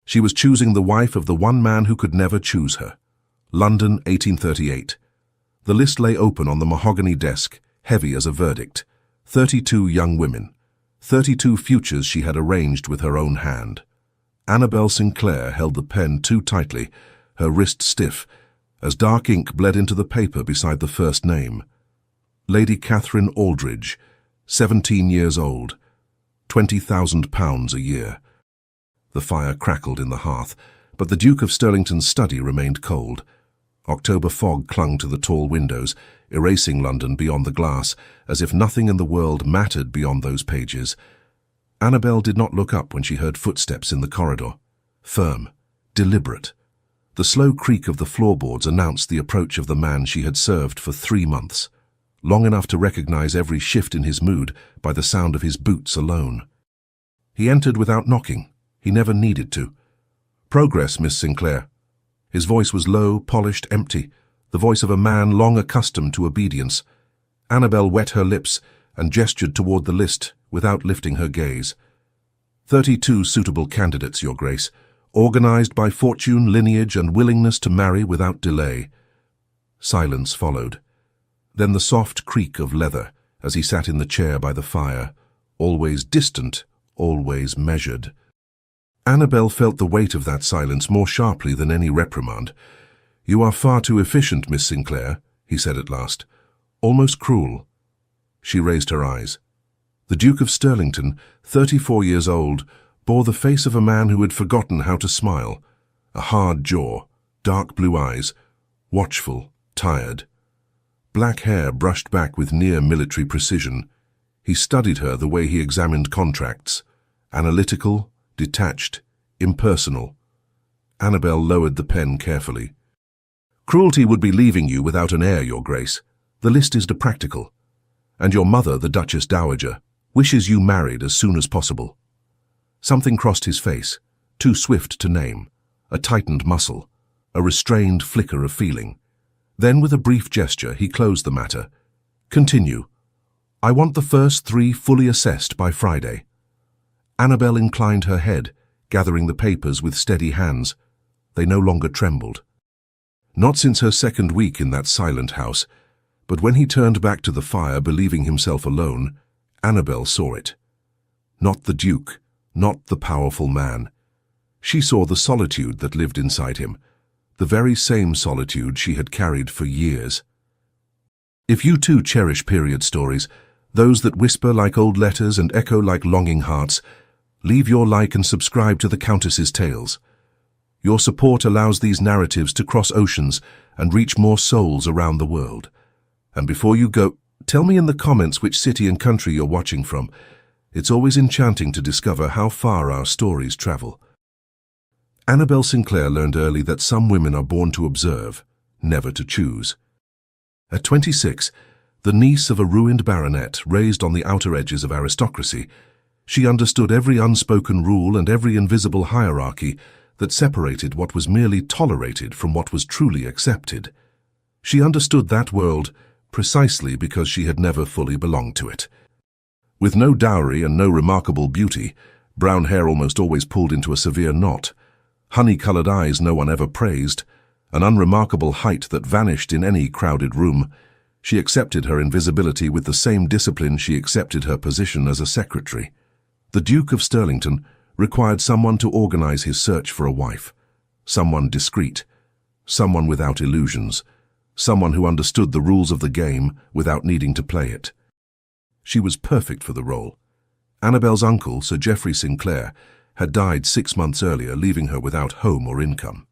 She was choosing the wife of the one man who could never choose her. London, 1838. The list lay open on the mahogany desk, heavy as a verdict. 32 young women. 32 futures she had arranged with her own hand. Annabel Sinclair held the pen too tightly, her wrist stiff, as dark ink bled into the paper beside the first name. Lady Catherine Aldridge, 17 years old, £20,000 a year. The fire crackled in the hearth, but the Duke of Stirlington's study remained cold. October fog clung to the tall windows, erasing London beyond the glass, as if nothing in the world mattered beyond those pages. Annabel did not look up when she heard footsteps in the corridor. Firm, deliberate. The slow creak of the floorboards announced the approach of the man she had served for 3 months, long enough to recognize every shift in his mood by the sound of his boots alone. He entered without knocking. He never needed to. "Progress, Miss Sinclair." His voice was low, polished, empty, the voice of a man long accustomed to obedience. Annabel wet her lips and gestured toward the list without lifting her gaze. 32 suitable candidates, Your Grace, organized by fortune, lineage, and willingness to marry without delay. Silence followed. Then the soft creak of leather as he sat in the chair by the fire, always distant, always measured. Annabel felt the weight of that silence more sharply than any reprimand. "You are far too efficient, Miss Sinclair," he said at last. "Almost cruel." She raised her eyes. The Duke of Stirlington, 34 years old, bore the face of a man who had forgotten how to smile. A hard jaw, dark blue eyes, watchful, tired. Black hair brushed back with near military precision. He studied her the way he examined contracts. Analytical, detached, impersonal. Annabel lowered the pen carefully. "Cruelty would be leaving you without an heir, Your Grace. The list is practical. And your mother, the Duchess Dowager, wishes you married as soon as possible." Something crossed his face, too swift to name. A tightened muscle, a restrained flicker of feeling. Then, with a brief gesture, he closed the matter. "Continue. I want the first 3 fully assessed by Friday." Annabel inclined her head, gathering the papers with steady hands. They no longer trembled. Not since her second week in that silent house, but when he turned back to the fire, believing himself alone, Annabel saw it. Not the Duke, not the powerful man. She saw the solitude that lived inside him, the very same solitude she had carried for years. If you too cherish period stories, those that whisper like old letters and echo like longing hearts, leave your like and subscribe to the Countess's Tales. Your support allows these narratives to cross oceans and reach more souls around the world. And before you go, tell me in the comments which city and country you're watching from. It's always enchanting to discover how far our stories travel. Annabel Sinclair learned early that some women are born to observe, never to choose. At 26, the niece of a ruined baronet raised on the outer edges of aristocracy, she understood every unspoken rule and every invisible hierarchy that separated what was merely tolerated from what was truly accepted. She understood that world precisely because she had never fully belonged to it. With no dowry and no remarkable beauty, brown hair almost always pulled into a severe knot, honey-colored eyes no one ever praised, an unremarkable height that vanished in any crowded room, she accepted her invisibility with the same discipline she accepted her position as a secretary. The Duke of Stirlington required someone to organize his search for a wife, someone discreet, someone without illusions, someone who understood the rules of the game without needing to play it. She was perfect for the role. Annabel's uncle, Sir Geoffrey Sinclair, had died 6 months earlier, leaving her without home or income.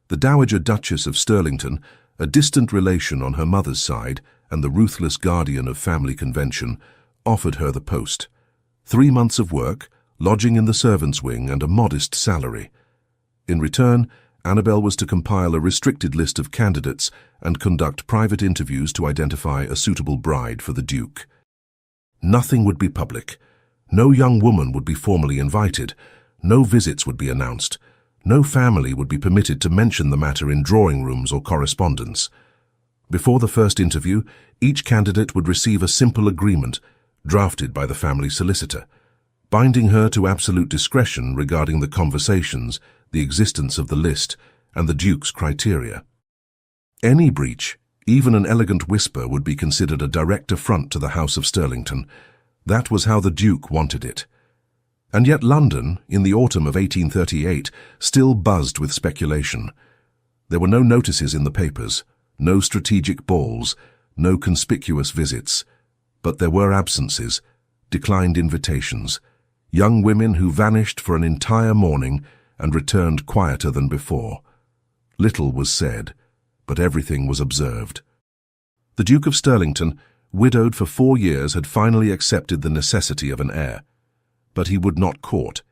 The Dowager Duchess of Stirlington, a distant relation on her mother's side and the ruthless guardian of family convention, offered her the post. 3 months of work, lodging in the servants' wing, and a modest salary. In return, Annabel was to compile a restricted list of candidates and conduct private interviews to identify a suitable bride for the Duke. Nothing would be public. No young woman would be formally invited. No visits would be announced. No family would be permitted to mention the matter in drawing rooms or correspondence. Before the first interview, each candidate would receive a simple agreement, drafted by the family solicitor, binding her to absolute discretion regarding the conversations the existence of the list, and the Duke's criteria. Any breach, even an elegant whisper, would be considered a direct affront to the House of Stirlington. That was how the Duke wanted it. And yet London, in the autumn of 1838, still buzzed with speculation. There were no notices in the papers, no strategic balls, no conspicuous visits. But there were absences, declined invitations, young women who vanished for an entire morning and returned quieter than before. Little was said, but everything was observed. The Duke of Stirlington, widowed for 4 years, had finally accepted the necessity of an heir. But he would not court,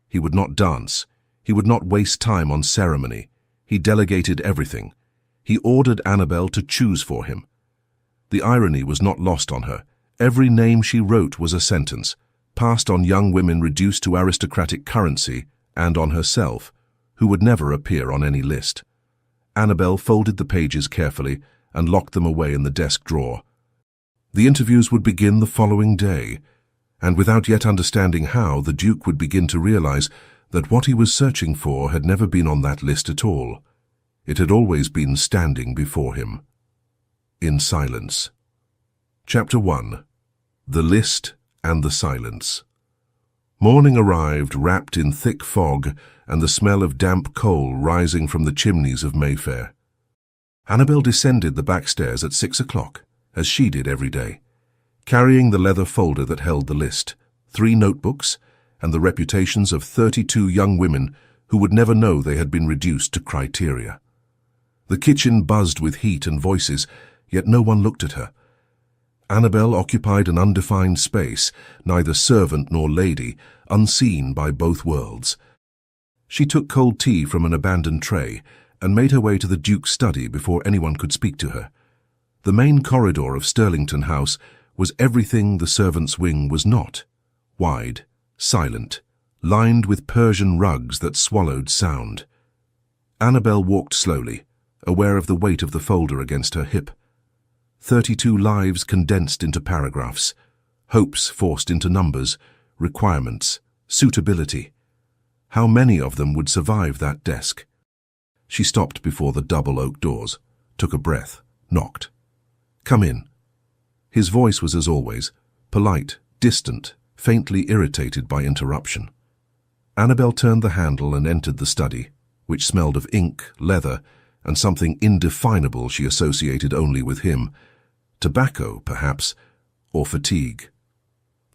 he would not dance, he would not waste time on ceremony. He delegated everything. He ordered Annabel to choose for him. The irony was not lost on her. Every name she wrote was a sentence, passed on young women reduced to aristocratic currency, and on herself, who would never appear on any list. Annabel folded the pages carefully and locked them away in the desk drawer. The interviews would begin the following day, and without yet understanding how, the Duke would begin to realize that what he was searching for had never been on that list at all. It had always been standing before him. In silence. Chapter 1. The List and the Silence. Morning arrived, wrapped in thick fog and the smell of damp coal rising from the chimneys of Mayfair. Annabel descended the back stairs at 6 o'clock, as she did every day, carrying the leather folder that held the list, 3 notebooks, and the reputations of 32 young women who would never know they had been reduced to criteria. The kitchen buzzed with heat and voices, yet no one looked at her. Annabel occupied an undefined space, neither servant nor lady, unseen by both worlds. She took cold tea from an abandoned tray and made her way to the Duke's study before anyone could speak to her. The main corridor of Stirlington House was everything the servants' wing was not: wide, silent, lined with Persian rugs that swallowed sound. Annabel walked slowly, aware of the weight of the folder against her hip. 32 lives condensed into paragraphs, hopes forced into numbers, requirements, suitability. How many of them would survive that desk? She stopped before the double oak doors, took a breath, knocked. "Come in." His voice was, as always, polite, distant, faintly irritated by interruption. Annabel turned the handle and entered the study, which smelled of ink, leather, and something indefinable she associated only with him. Tobacco, perhaps, or fatigue.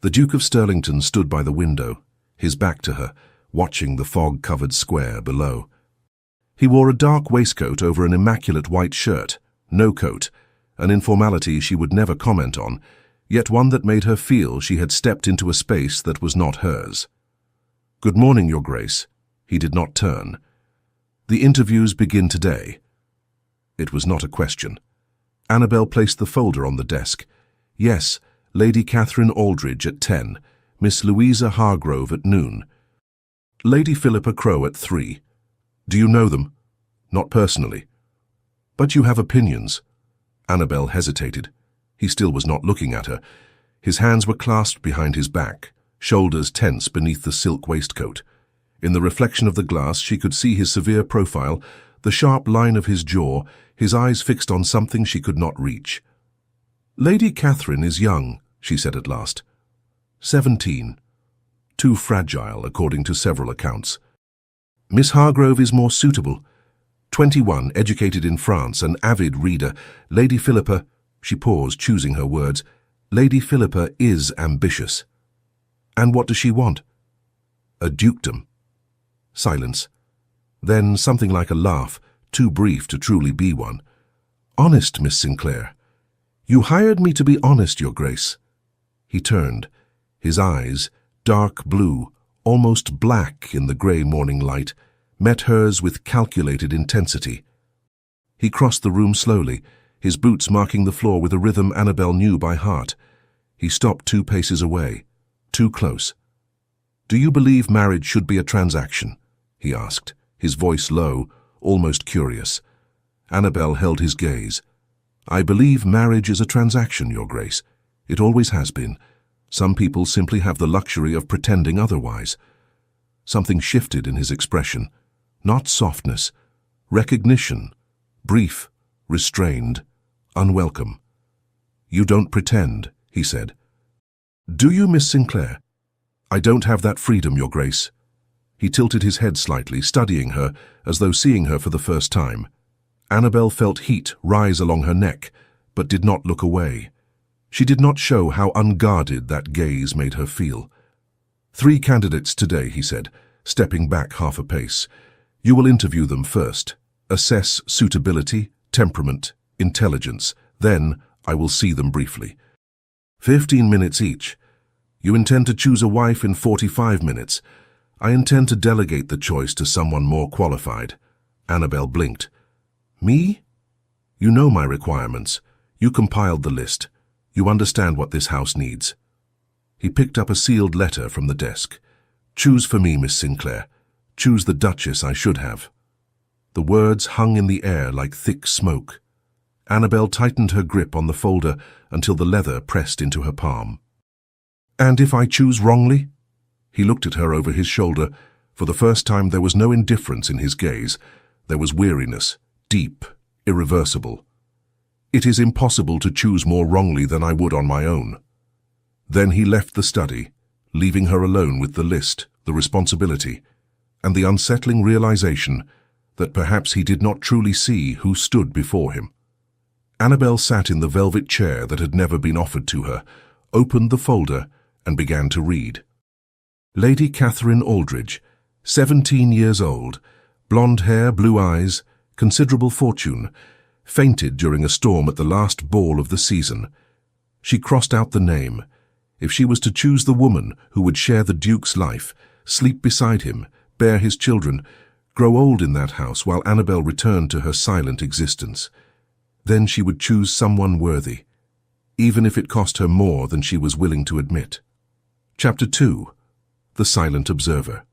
The Duke of Stirlington stood by the window, his back to her, watching the fog-covered square below. He wore a dark waistcoat over an immaculate white shirt, no coat, an informality she would never comment on, yet one that made her feel she had stepped into a space that was not hers. "Good morning, Your Grace." He did not turn. "The interviews begin today." It was not a question. Annabel placed the folder on the desk. "Yes, Lady Catherine Aldridge at 10, Miss Louisa Hargrove at noon. Lady Philippa Crowe at 3. Do you know them?" "Not personally." "But you have opinions." Annabel hesitated. He still was not looking at her. His hands were clasped behind his back, shoulders tense beneath the silk waistcoat. In the reflection of the glass she could see his severe profile, the sharp line of his jaw, his eyes fixed on something she could not reach. "Lady Catherine is young," she said at last. 17. Too fragile, according to several accounts. "Miss Hargrove is more suitable. 21, educated in France, an avid reader. Lady Philippa—" She paused, choosing her words. "Lady Philippa is ambitious." "And what does she want?" "A dukedom." Silence. Then something like a laugh, too brief to truly be one. "Honest, Miss Sinclair." "You hired me to be honest, Your Grace." He turned. His eyes, dark blue, almost black in the grey morning light, met hers with calculated intensity. He crossed the room slowly, his boots marking the floor with a rhythm Annabel knew by heart. He stopped 2 paces away, too close. "Do you believe marriage should be a transaction?" he asked, his voice low, almost curious. Annabel held his gaze. "I believe marriage is a transaction, Your Grace. It always has been. Some people simply have the luxury of pretending otherwise." Something shifted in his expression. Not softness. Recognition. Brief, restrained, unwelcome. "You don't pretend," he said. "Do you, Miss Sinclair?" "I don't have that freedom, Your Grace." He tilted his head slightly, studying her as though seeing her for the first time. Annabel felt heat rise along her neck, but did not look away. She did not show how unguarded that gaze made her feel. "3 candidates today," he said, stepping back half a pace. "You will interview them first. Assess suitability, temperament, intelligence. Then I will see them briefly. 15 minutes each. You intend to choose a wife in 45 minutes. I intend to delegate the choice to someone more qualified." Annabel blinked. "Me? You know my requirements. You compiled the list. You understand what this house needs." He picked up a sealed letter from the desk. "Choose for me, Miss Sinclair. Choose the Duchess I should have." The words hung in the air like thick smoke. Annabel tightened her grip on the folder until the leather pressed into her palm. "And if I choose wrongly?" He looked at her over his shoulder. For the first time there was no indifference in his gaze. There was weariness, deep, irreversible. "It is impossible to choose more wrongly than I would on my own." Then he left the study, leaving her alone with the list, the responsibility, and the unsettling realization that perhaps he did not truly see who stood before him. Annabel sat in the velvet chair that had never been offered to her, opened the folder, and began to read. Lady Catherine Aldridge, 17 years old, blonde hair, blue eyes, considerable fortune, fainted during a storm at the last ball of the season. She crossed out the name. If she was to choose the woman who would share the Duke's life, sleep beside him, bear his children, grow old in that house while Annabel returned to her silent existence, then she would choose someone worthy, even if it cost her more than she was willing to admit. Chapter 2. The Silent Observer.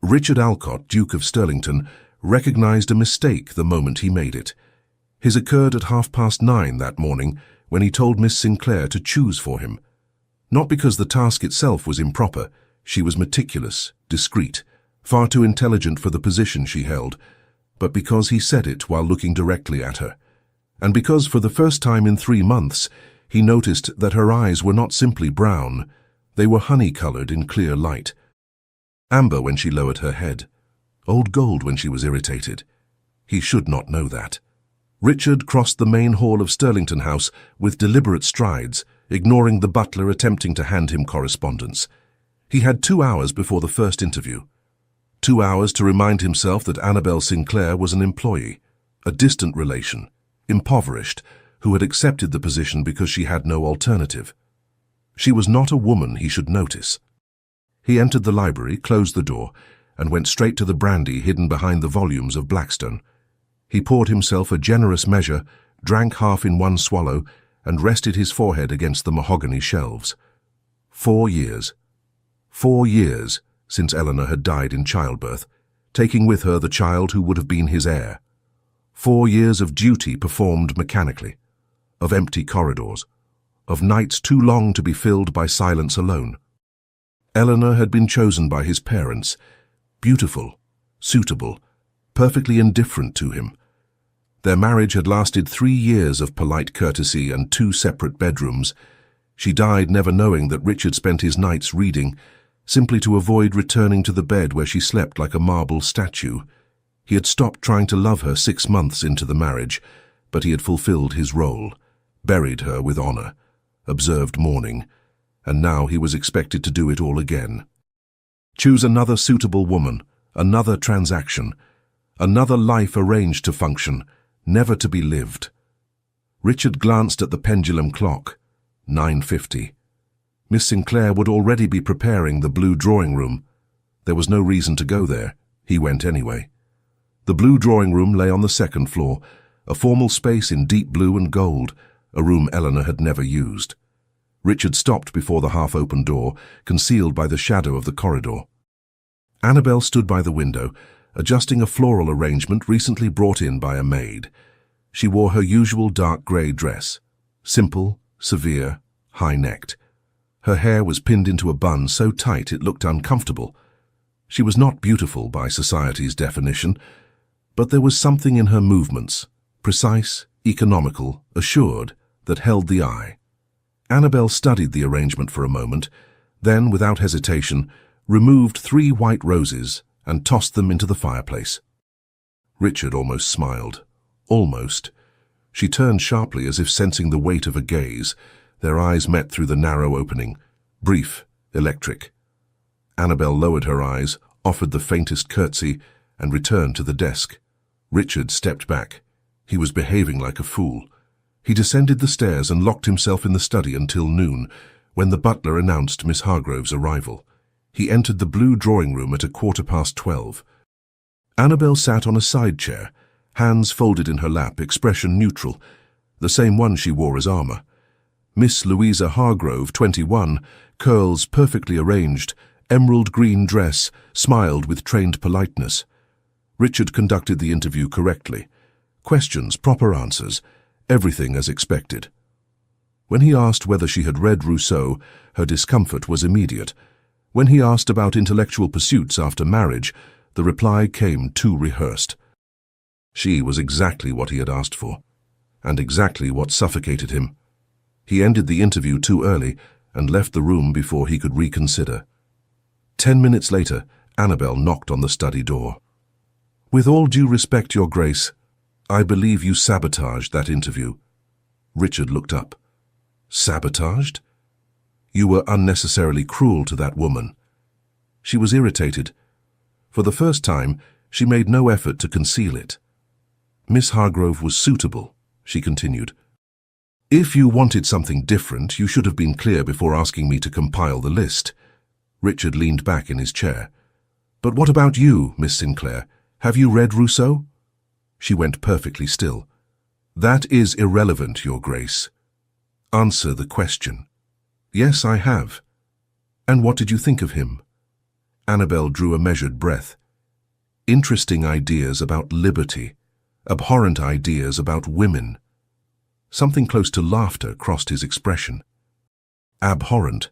Richard Alcott, Duke of Stirlington, recognized a mistake the moment he made it. His occurred at 9:30 that morning when he told Miss Sinclair to choose for him. Not because the task itself was improper. She was meticulous, discreet, far too intelligent for the position she held, but because he said it while looking directly at her. And because for the first time in 3 months, he noticed that her eyes were not simply brown, they were honey-colored in clear light. Amber when she lowered her head, old gold when she was irritated. He should not know that. Richard crossed the main hall of Stirlington House with deliberate strides, ignoring the butler attempting to hand him correspondence. He had 2 hours before the first interview. 2 hours to remind himself that Annabel Sinclair was an employee, a distant relation, impoverished, who had accepted the position because she had no alternative. She was not a woman he should notice. He entered the library, closed the door, and went straight to the brandy hidden behind the volumes of Blackstone. He poured himself a generous measure, drank half in one swallow, and rested his forehead against the mahogany shelves. 4 years. 4 years since Eleanor had died in childbirth, taking with her the child who would have been his heir. 4 years of duty performed mechanically, of empty corridors, of nights too long to be filled by silence alone. Eleanor had been chosen by his parents, beautiful, suitable, perfectly indifferent to him. Their marriage had lasted 3 years of polite courtesy and 2 separate bedrooms. She died never knowing that Richard spent his nights reading, simply to avoid returning to the bed where she slept like a marble statue. He had stopped trying to love her 6 months into the marriage, but he had fulfilled his role, buried her with honor, observed mourning, and now he was expected to do it all again. Choose another suitable woman, another transaction, another life arranged to function, never to be lived. Richard glanced at the pendulum clock. 9:50. Miss Sinclair would already be preparing the blue drawing room. There was no reason to go there. He went anyway. The blue drawing room lay on the 2nd floor, a formal space in deep blue and gold, a room Eleanor had never used. Richard stopped before the half-open door, concealed by the shadow of the corridor. Annabel stood by the window, adjusting a floral arrangement recently brought in by a maid. She wore her usual dark grey dress, simple, severe, high-necked. Her hair was pinned into a bun so tight it looked uncomfortable. She was not beautiful by society's definition, but there was something in her movements, precise, economical, assured, that held the eye. Annabel studied the arrangement for a moment, then, without hesitation, removed 3 white roses and tossed them into the fireplace. Richard almost smiled. Almost. She turned sharply as if sensing the weight of a gaze. Their eyes met through the narrow opening, brief, electric. Annabel lowered her eyes, offered the faintest curtsy, and returned to the desk. Richard stepped back. He was behaving like a fool. He descended the stairs and locked himself in the study until noon, when the butler announced Miss Hargrove's arrival. He entered the blue drawing-room at 12:15. Annabel sat on a side chair, hands folded in her lap, expression neutral, the same one she wore as armor. Miss Louisa Hargrove, 21, curls perfectly arranged, emerald green dress, smiled with trained politeness. Richard conducted the interview correctly. Questions, proper answers, everything as expected. When he asked whether she had read Rousseau, her discomfort was immediate. When he asked about intellectual pursuits after marriage, the reply came too rehearsed. She was exactly what he had asked for, and exactly what suffocated him. He ended the interview too early and left the room before he could reconsider. 10 minutes later, Annabel knocked on the study door. "With all due respect, Your Grace, I believe you sabotaged that interview." Richard looked up. "Sabotaged? You were unnecessarily cruel to that woman." She was irritated. For the first time, she made no effort to conceal it. "Miss Hargrove was suitable," she continued. "If you wanted something different, you should have been clear before asking me to compile the list." Richard leaned back in his chair. "But what about you, Miss Sinclair? Have you read Rousseau?" She went perfectly still. "That is irrelevant, Your Grace. Answer the question." "Yes, I have." "And what did you think of him?" Annabel drew a measured breath. "Interesting ideas about liberty, abhorrent ideas about women." Something close to laughter crossed his expression. "Abhorrent.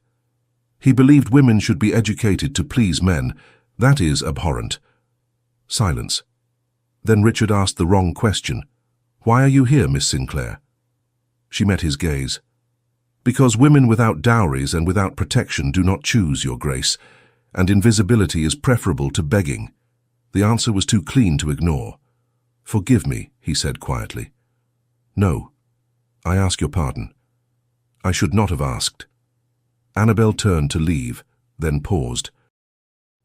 He believed women should be educated to please men. That is abhorrent." Silence. Then Richard asked the wrong question. "Why are you here, Miss Sinclair?" She met his gaze. "Because women without dowries and without protection do not choose, Your Grace, and invisibility is preferable to begging." The answer was too clean to ignore. "Forgive me," he said quietly. "No, I ask your pardon. I should not have asked." Annabel turned to leave, then paused.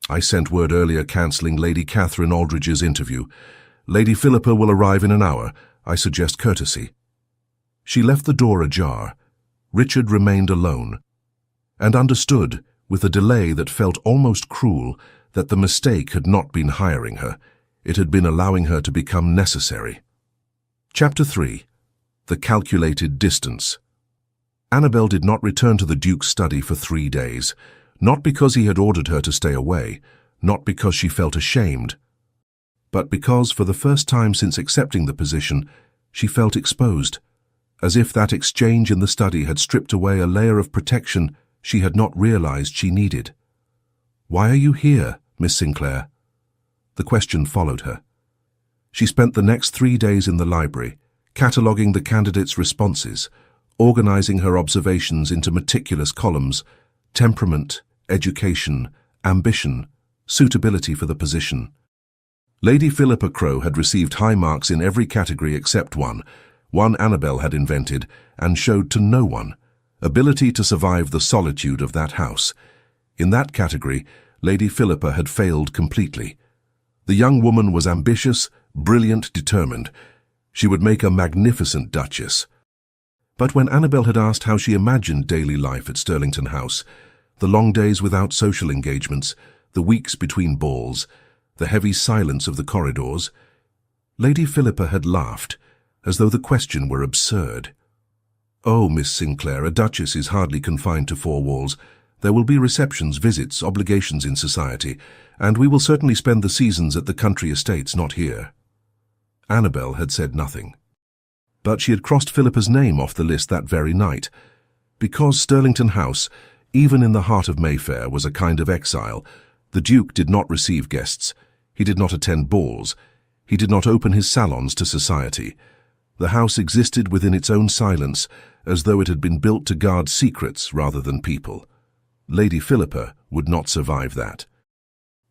"I sent word earlier cancelling Lady Catherine Aldridge's interview. Lady Philippa will arrive in an hour. I suggest courtesy." She left the door ajar. Richard remained alone, and understood, with a delay that felt almost cruel, that the mistake had not been hiring her. It had been allowing her to become necessary. Chapter 3. The Calculated Distance. Annabel did not return to the Duke's study for 3 days, not because he had ordered her to stay away, not because she felt ashamed, but because, for the first time since accepting the position, she felt exposed, as if that exchange in the study had stripped away a layer of protection she had not realized she needed. "Why are you here, Miss Sinclair?" The question followed her. She spent the next 3 days in the library, cataloguing the candidates' responses, organizing her observations into meticulous columns: temperament, education, ambition, suitability for the position. Lady Philippa Crowe had received high marks in every category except one Annabel had invented and showed to no one: ability to survive the solitude of that house. In that category, Lady Philippa had failed completely. The young woman was ambitious, brilliant, determined. She would make a magnificent duchess. But when Annabel had asked how she imagined daily life at Stirlington House, the long days without social engagements, the weeks between balls, the heavy silence of the corridors, Lady Philippa had laughed, as though the question were absurd. "Oh, Miss Sinclair, a duchess is hardly confined to 4 walls. There will be receptions, visits, obligations in society, and we will certainly spend the seasons at the country estates, not here." Annabel had said nothing. But she had crossed Philippa's name off the list that very night. Because Stirlington House, even in the heart of Mayfair, was a kind of exile, The Duke did not receive guests. He did not attend balls. He did not open his salons to society. The house existed within its own silence, as though it had been built to guard secrets rather than people. Lady Philippa would not survive that.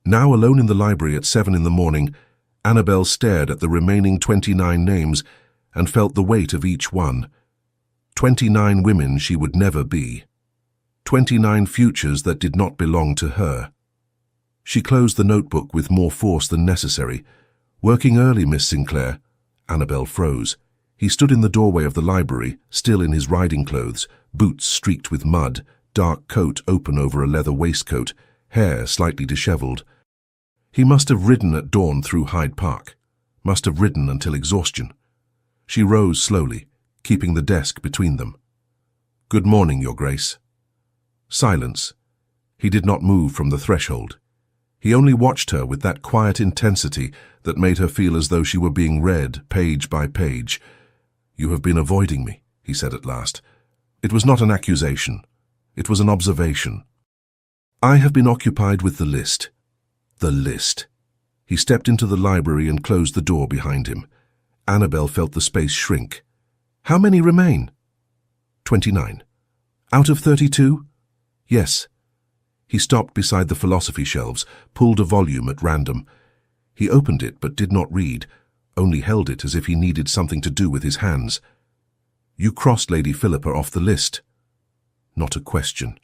Now alone in the library at 7 in the morning, Annabel stared at the remaining 29 names and felt the weight of each one. 29 women she would never be. 29 futures that did not belong to her. She closed the notebook with more force than necessary. "Working early, Miss Sinclair." Annabel froze. He stood in the doorway of the library, still in his riding clothes, boots streaked with mud, dark coat open over a leather waistcoat, hair slightly disheveled. He must have ridden at dawn through Hyde Park. Must have ridden until exhaustion. She rose slowly, keeping the desk between them. "Good morning, Your Grace." Silence. He did not move from the threshold. He only watched her with that quiet intensity that made her feel as though she were being read page by page. "You have been avoiding me," he said at last. It was not an accusation. It was an observation. "I have been occupied with the list." The list. He stepped into the library and closed the door behind him. Annabel felt the space shrink. "How many remain?" 29. "Out of 32? "Yes." He stopped beside the philosophy shelves, pulled a volume at random. He opened it but did not read, only held it as if he needed something to do with his hands. "You crossed Lady Philippa off the list." Not a question.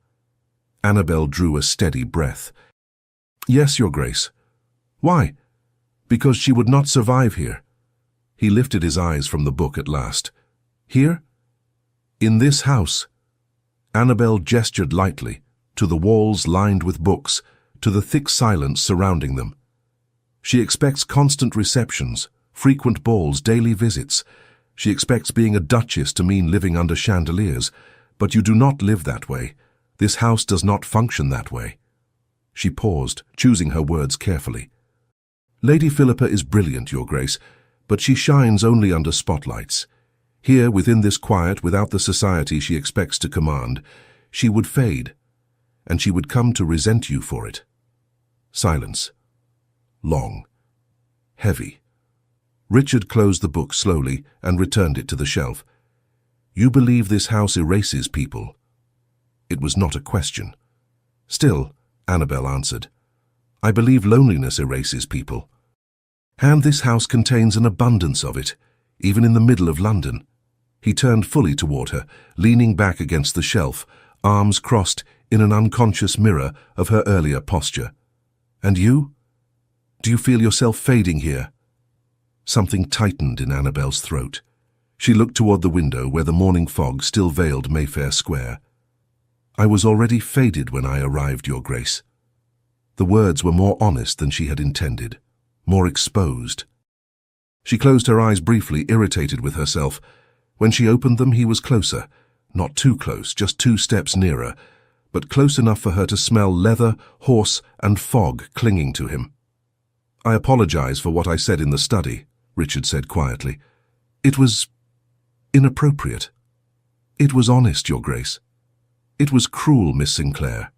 Annabel drew a steady breath. "Yes, Your Grace." "Why?" "Because she would not survive here." He lifted his eyes from the book at last. "Here?" "In this house." Annabel gestured lightly, to the walls lined with books, to the thick silence surrounding them. "She expects constant receptions, frequent balls, daily visits. She expects being a duchess to mean living under chandeliers. But you do not live that way. This house does not function that way." She paused, choosing her words carefully. "Lady Philippa is brilliant, Your Grace, but she shines only under spotlights. Here, within this quiet, without the society she expects to command, she would fade, and she would come to resent you for it." Silence. Long. Heavy. Richard closed the book slowly and returned it to the shelf. "You believe this house erases people?" It was not a question. "Still," Annabel answered, "I believe loneliness erases people. And this house contains an abundance of it, even in the middle of London." He turned fully toward her, leaning back against the shelf, arms crossed in an unconscious mirror of her earlier posture. "And you? Do you feel yourself fading here?" Something tightened in Annabel's throat. She looked toward the window where the morning fog still veiled Mayfair Square. "I was already faded when I arrived, Your Grace." The words were more honest than she had intended, more exposed. She closed her eyes briefly, irritated with herself. When she opened them, he was closer. Not too close, just 2 steps nearer, but close enough for her to smell leather, horse, and fog clinging to him. "I apologize for what I said in the study," Richard said quietly. "It was inappropriate." "It was honest, Your Grace." "It was cruel, Miss Sinclair."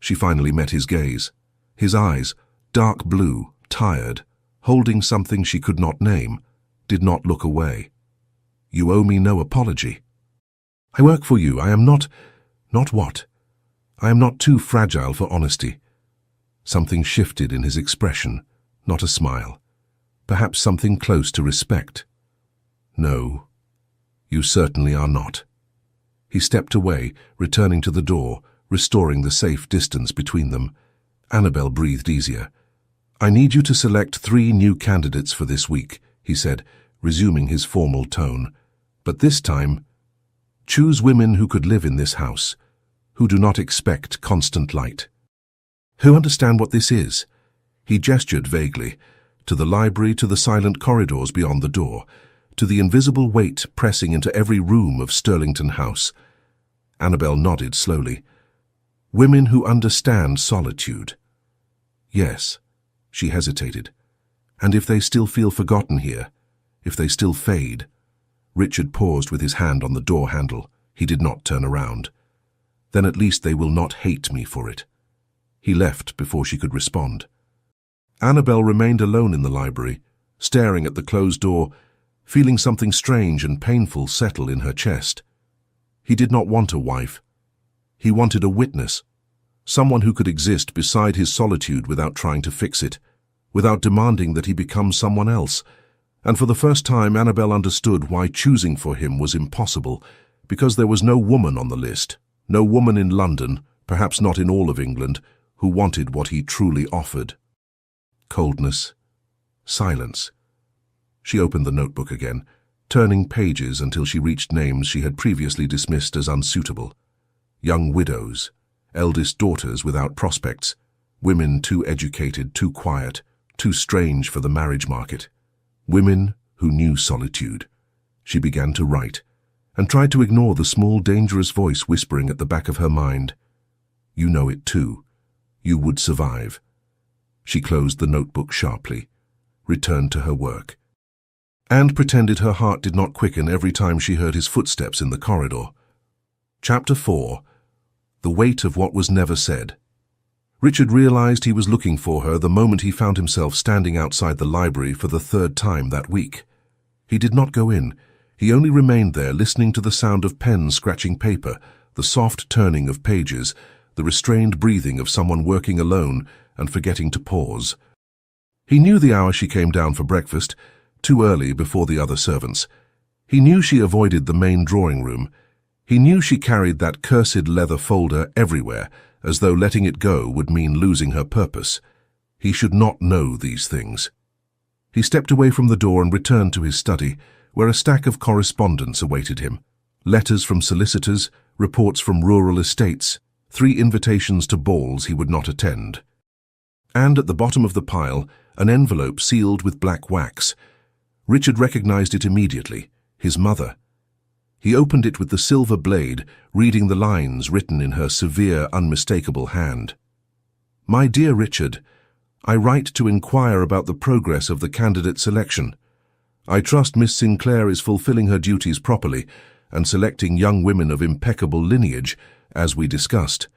She finally met his gaze. His eyes, dark blue, tired, holding something she could not name, did not look away. "You owe me no apology." "I work for you. I am not what? I am not too fragile for honesty." Something shifted in his expression, not a smile. Perhaps something close to respect. "No, you certainly are not." He stepped away, returning to the door, restoring the safe distance between them. Annabel breathed easier. "I need you to select 3 new candidates for this week," he said, resuming his formal tone. "But this time, choose women who could live in this house, who do not expect constant light. Who understand what this is?" He gestured vaguely, to the library, to the silent corridors beyond the door, to the invisible weight pressing into every room of Stirlington House. Annabel nodded slowly. "Women who understand solitude." "Yes," she hesitated. "And if they still feel forgotten here, if they still fade?" Richard paused with his hand on the door handle. He did not turn around. "Then at least they will not hate me for it." He left before she could respond. Annabel remained alone in the library, staring at the closed door, feeling something strange and painful settle in her chest. He did not want a wife. He wanted a witness, someone who could exist beside his solitude without trying to fix it, without demanding that he become someone else. And for the first time, Annabel understood why choosing for him was impossible, because there was no woman on the list, no woman in London, perhaps not in all of England, who wanted what he truly offered. Coldness. Silence. She opened the notebook again, turning pages until she reached names she had previously dismissed as unsuitable. Young widows, eldest daughters without prospects, women too educated, too quiet, too strange for the marriage market. Women who knew solitude. She began to write, and tried to ignore the small, dangerous voice whispering at the back of her mind. You know it too. You would survive. She closed the notebook sharply, returned to her work, and pretended her heart did not quicken every time she heard his footsteps in the corridor. Chapter 4. The Weight of What Was Never Said. Richard realized he was looking for her the moment he found himself standing outside the library for the third time that week. He did not go in. He only remained there, listening to the sound of pens scratching paper, the soft turning of pages, the restrained breathing of someone working alone and forgetting to pause. He knew the hour she came down for breakfast, too early before the other servants. He knew she avoided the main drawing room. He knew she carried that cursed leather folder everywhere, as though letting it go would mean losing her purpose. He should not know these things. He stepped away from the door and returned to his study, where a stack of correspondence awaited him. Letters from solicitors, reports from rural estates, 3 invitations to balls he would not attend. And at the bottom of the pile, an envelope sealed with black wax. Richard recognized it immediately, his mother. He opened it with the silver blade, reading the lines written in her severe, unmistakable hand. My dear Richard, I write to inquire about the progress of the candidate selection. I trust Miss Sinclair is fulfilling her duties properly and selecting young women of impeccable lineage, as we discussed.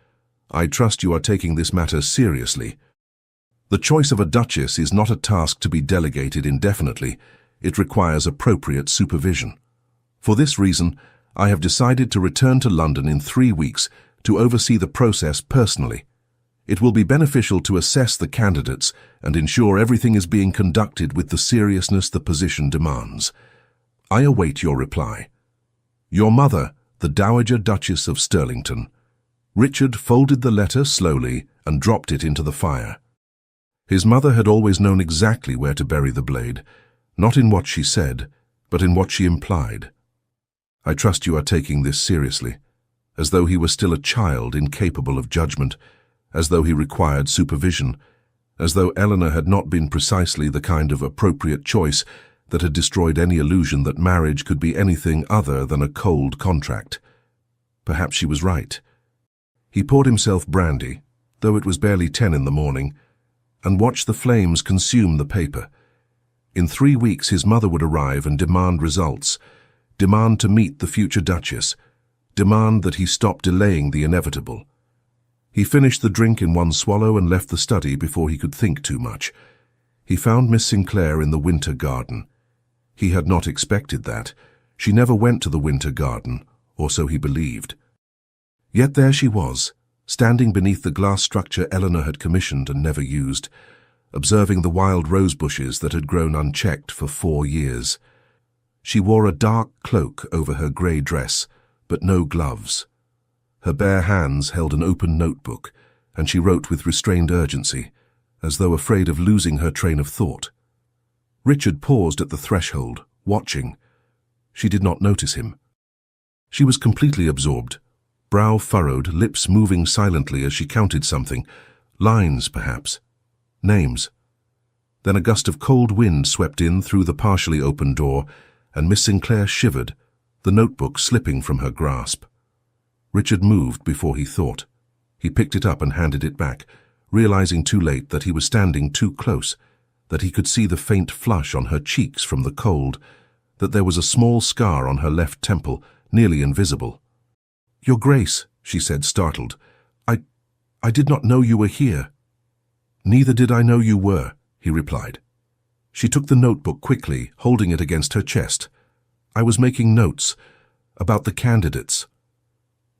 I trust you are taking this matter seriously. The choice of a duchess is not a task to be delegated indefinitely. It requires appropriate supervision. For this reason, I have decided to return to London in 3 weeks to oversee the process personally. It will be beneficial to assess the candidates and ensure everything is being conducted with the seriousness the position demands. I await your reply. Your mother, the Dowager Duchess of Stirlington. Richard folded the letter slowly and dropped it into the fire. His mother had always known exactly where to bury the blade, not in what she said, but in what she implied. I trust you are taking this seriously, as though he were still a child incapable of judgment, as though he required supervision, as though Eleanor had not been precisely the kind of appropriate choice that had destroyed any illusion that marriage could be anything other than a cold contract. Perhaps she was right. He poured himself brandy, though it was barely 10 in the morning, and watched the flames consume the paper. In 3 weeks his mother would arrive and demand results, demand to meet the future Duchess, demand that he stop delaying the inevitable. He finished the drink in one swallow and left the study before he could think too much. He found Miss Sinclair in the Winter Garden. He had not expected that. She never went to the Winter Garden, or so he believed. Yet there she was, standing beneath the glass structure Eleanor had commissioned and never used, observing the wild rose bushes that had grown unchecked for 4 years. She wore a dark cloak over her grey dress, but no gloves. Her bare hands held an open notebook, and she wrote with restrained urgency, as though afraid of losing her train of thought. Richard paused at the threshold, watching. She did not notice him. She was completely absorbed, brow furrowed, lips moving silently as she counted something, lines perhaps, names. Then a gust of cold wind swept in through the partially open door, and Miss Sinclair shivered, the notebook slipping from her grasp. Richard moved before he thought. He picked it up and handed it back, realizing too late that he was standing too close, that he could see the faint flush on her cheeks from the cold, that there was a small scar on her left temple, nearly invisible. "Your Grace," she said, startled, "I did not know you were here." "Neither did I know you were," he replied. She took the notebook quickly, holding it against her chest. "I was making notes about the candidates."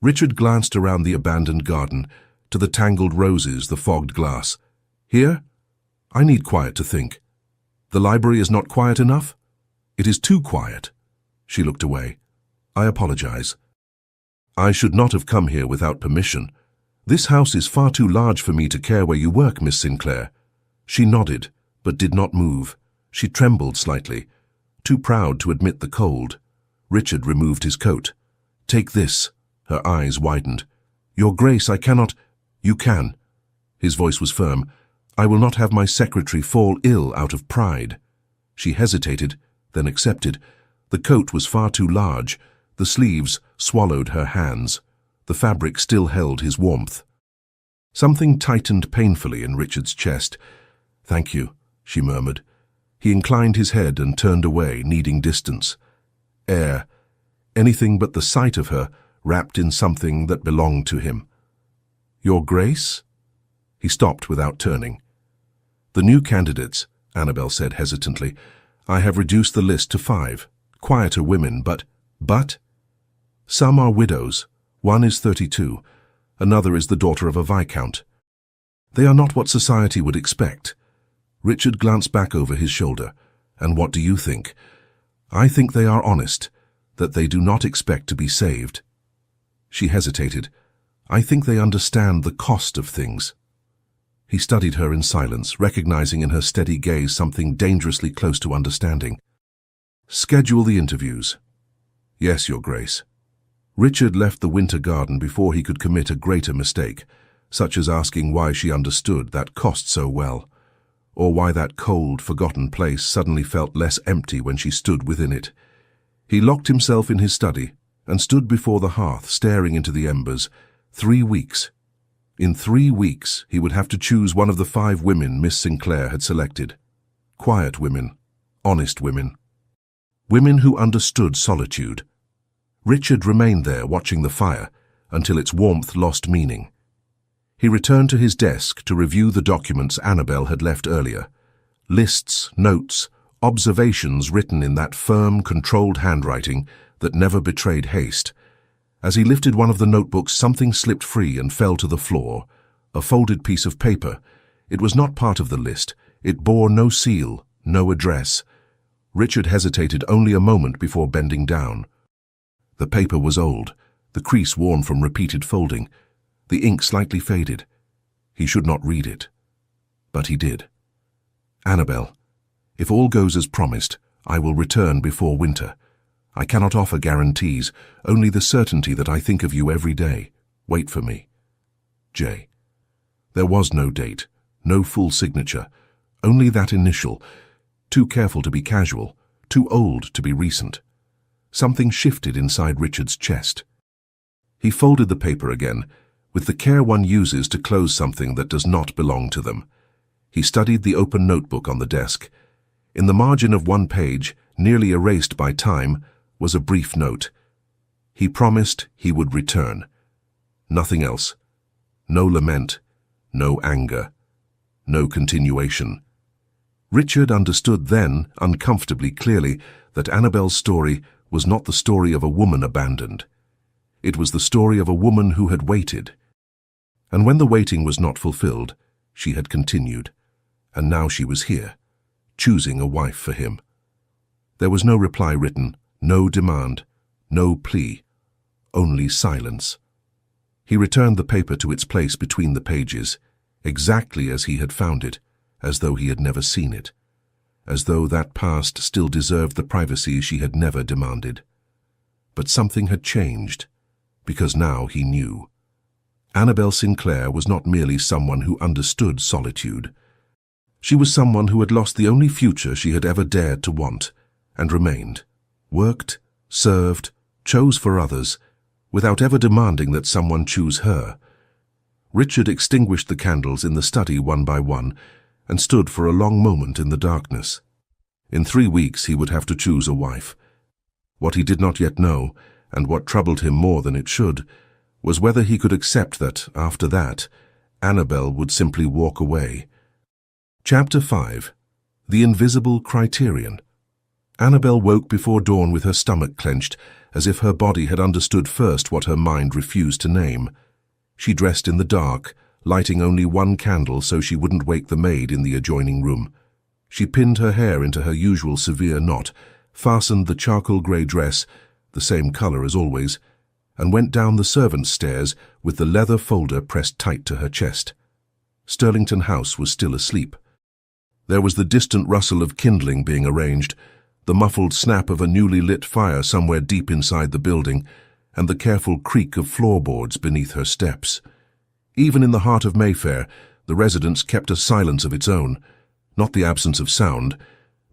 Richard glanced around the abandoned garden, to the tangled roses, the fogged glass. "Here? I need quiet to think. The library is not quiet enough? It is too quiet." She looked away. "I apologize. I should not have come here without permission. This house is far too large for me to care where you work, Miss Sinclair." She nodded, but did not move. She trembled slightly, too proud to admit the cold. Richard removed his coat. "Take this." Her eyes widened. "Your Grace, I cannot—" "You can." His voice was firm. "I will not have my secretary fall ill out of pride." She hesitated, then accepted. The coat was far too large. The sleeves swallowed her hands. The fabric still held his warmth. Something tightened painfully in Richard's chest. "Thank you," she murmured. He inclined his head and turned away, needing distance. Air. Anything but the sight of her, wrapped in something that belonged to him. "Your Grace?" He stopped without turning. "The new candidates," Annabel said hesitantly. "I have reduced the list to 5. Quieter women, but... Some are widows. One is 32. Another is the daughter of a viscount. They are not what society would expect." Richard glanced back over his shoulder. "And what do you think?" "I think they are honest, that they do not expect to be saved." She hesitated. "I think they understand the cost of things." He studied her in silence, recognizing in her steady gaze something dangerously close to understanding. "Schedule the interviews." "Yes, Your Grace." Richard left the winter garden before he could commit a greater mistake, such as asking why she understood that cost so well, or why that cold, forgotten place suddenly felt less empty when she stood within it. He locked himself in his study and stood before the hearth, staring into the embers. 3 weeks. In 3 weeks, he would have to choose one of the 5 women Miss Sinclair had selected. Quiet women, honest women. Women who understood solitude. Richard remained there watching the fire until its warmth lost meaning. He returned to his desk to review the documents Annabel had left earlier. Lists, notes, observations written in that firm, controlled handwriting that never betrayed haste. As he lifted one of the notebooks, something slipped free and fell to the floor. A folded piece of paper. It was not part of the list. It bore no seal, no address. Richard hesitated only a moment before bending down. The paper was old, the crease worn from repeated folding, the ink slightly faded. He should not read it. But he did. "Annabel, if all goes as promised, I will return before winter. I cannot offer guarantees, only the certainty that I think of you every day. Wait for me. J." There was no date, no full signature, only that initial, too careful to be casual, too old to be recent. Something shifted inside Richard's chest. He folded the paper again, with the care one uses to close something that does not belong to them. He studied the open notebook on the desk. In the margin of one page, nearly erased by time, was a brief note. He promised he would return. Nothing else. No lament, no anger, no continuation. Richard understood then, uncomfortably clearly, that Annabel's story was not the story of a woman abandoned. It was the story of a woman who had waited. And when the waiting was not fulfilled, she had continued. And now she was here, choosing a wife for him. There was no reply written, no demand, no plea, only silence. He returned the paper to its place between the pages, exactly as he had found it, as though he had never seen it, as though that past still deserved the privacy she had never demanded. But something had changed, because now he knew. Annabel Sinclair was not merely someone who understood solitude. She was someone who had lost the only future she had ever dared to want, and remained, worked, served, chose for others, without ever demanding that someone choose her. Richard extinguished the candles in the study one by one, and stood for a long moment in the darkness. In 3 weeks he would have to choose a wife. What he did not yet know, and what troubled him more than it should, was whether he could accept that, after that, Annabel would simply walk away. Chapter 5. The Invisible Criterion. Annabel woke before dawn with her stomach clenched, as if her body had understood first what her mind refused to name. She dressed in the dark, lighting only one candle so she wouldn't wake the maid in the adjoining room. She pinned her hair into her usual severe knot, fastened the charcoal grey dress, the same colour as always, and went down the servants' stairs with the leather folder pressed tight to her chest. Stirlington House was still asleep. There was the distant rustle of kindling being arranged, the muffled snap of a newly lit fire somewhere deep inside the building, and the careful creak of floorboards beneath her steps. Even in the heart of Mayfair, the residence kept a silence of its own, not the absence of sound,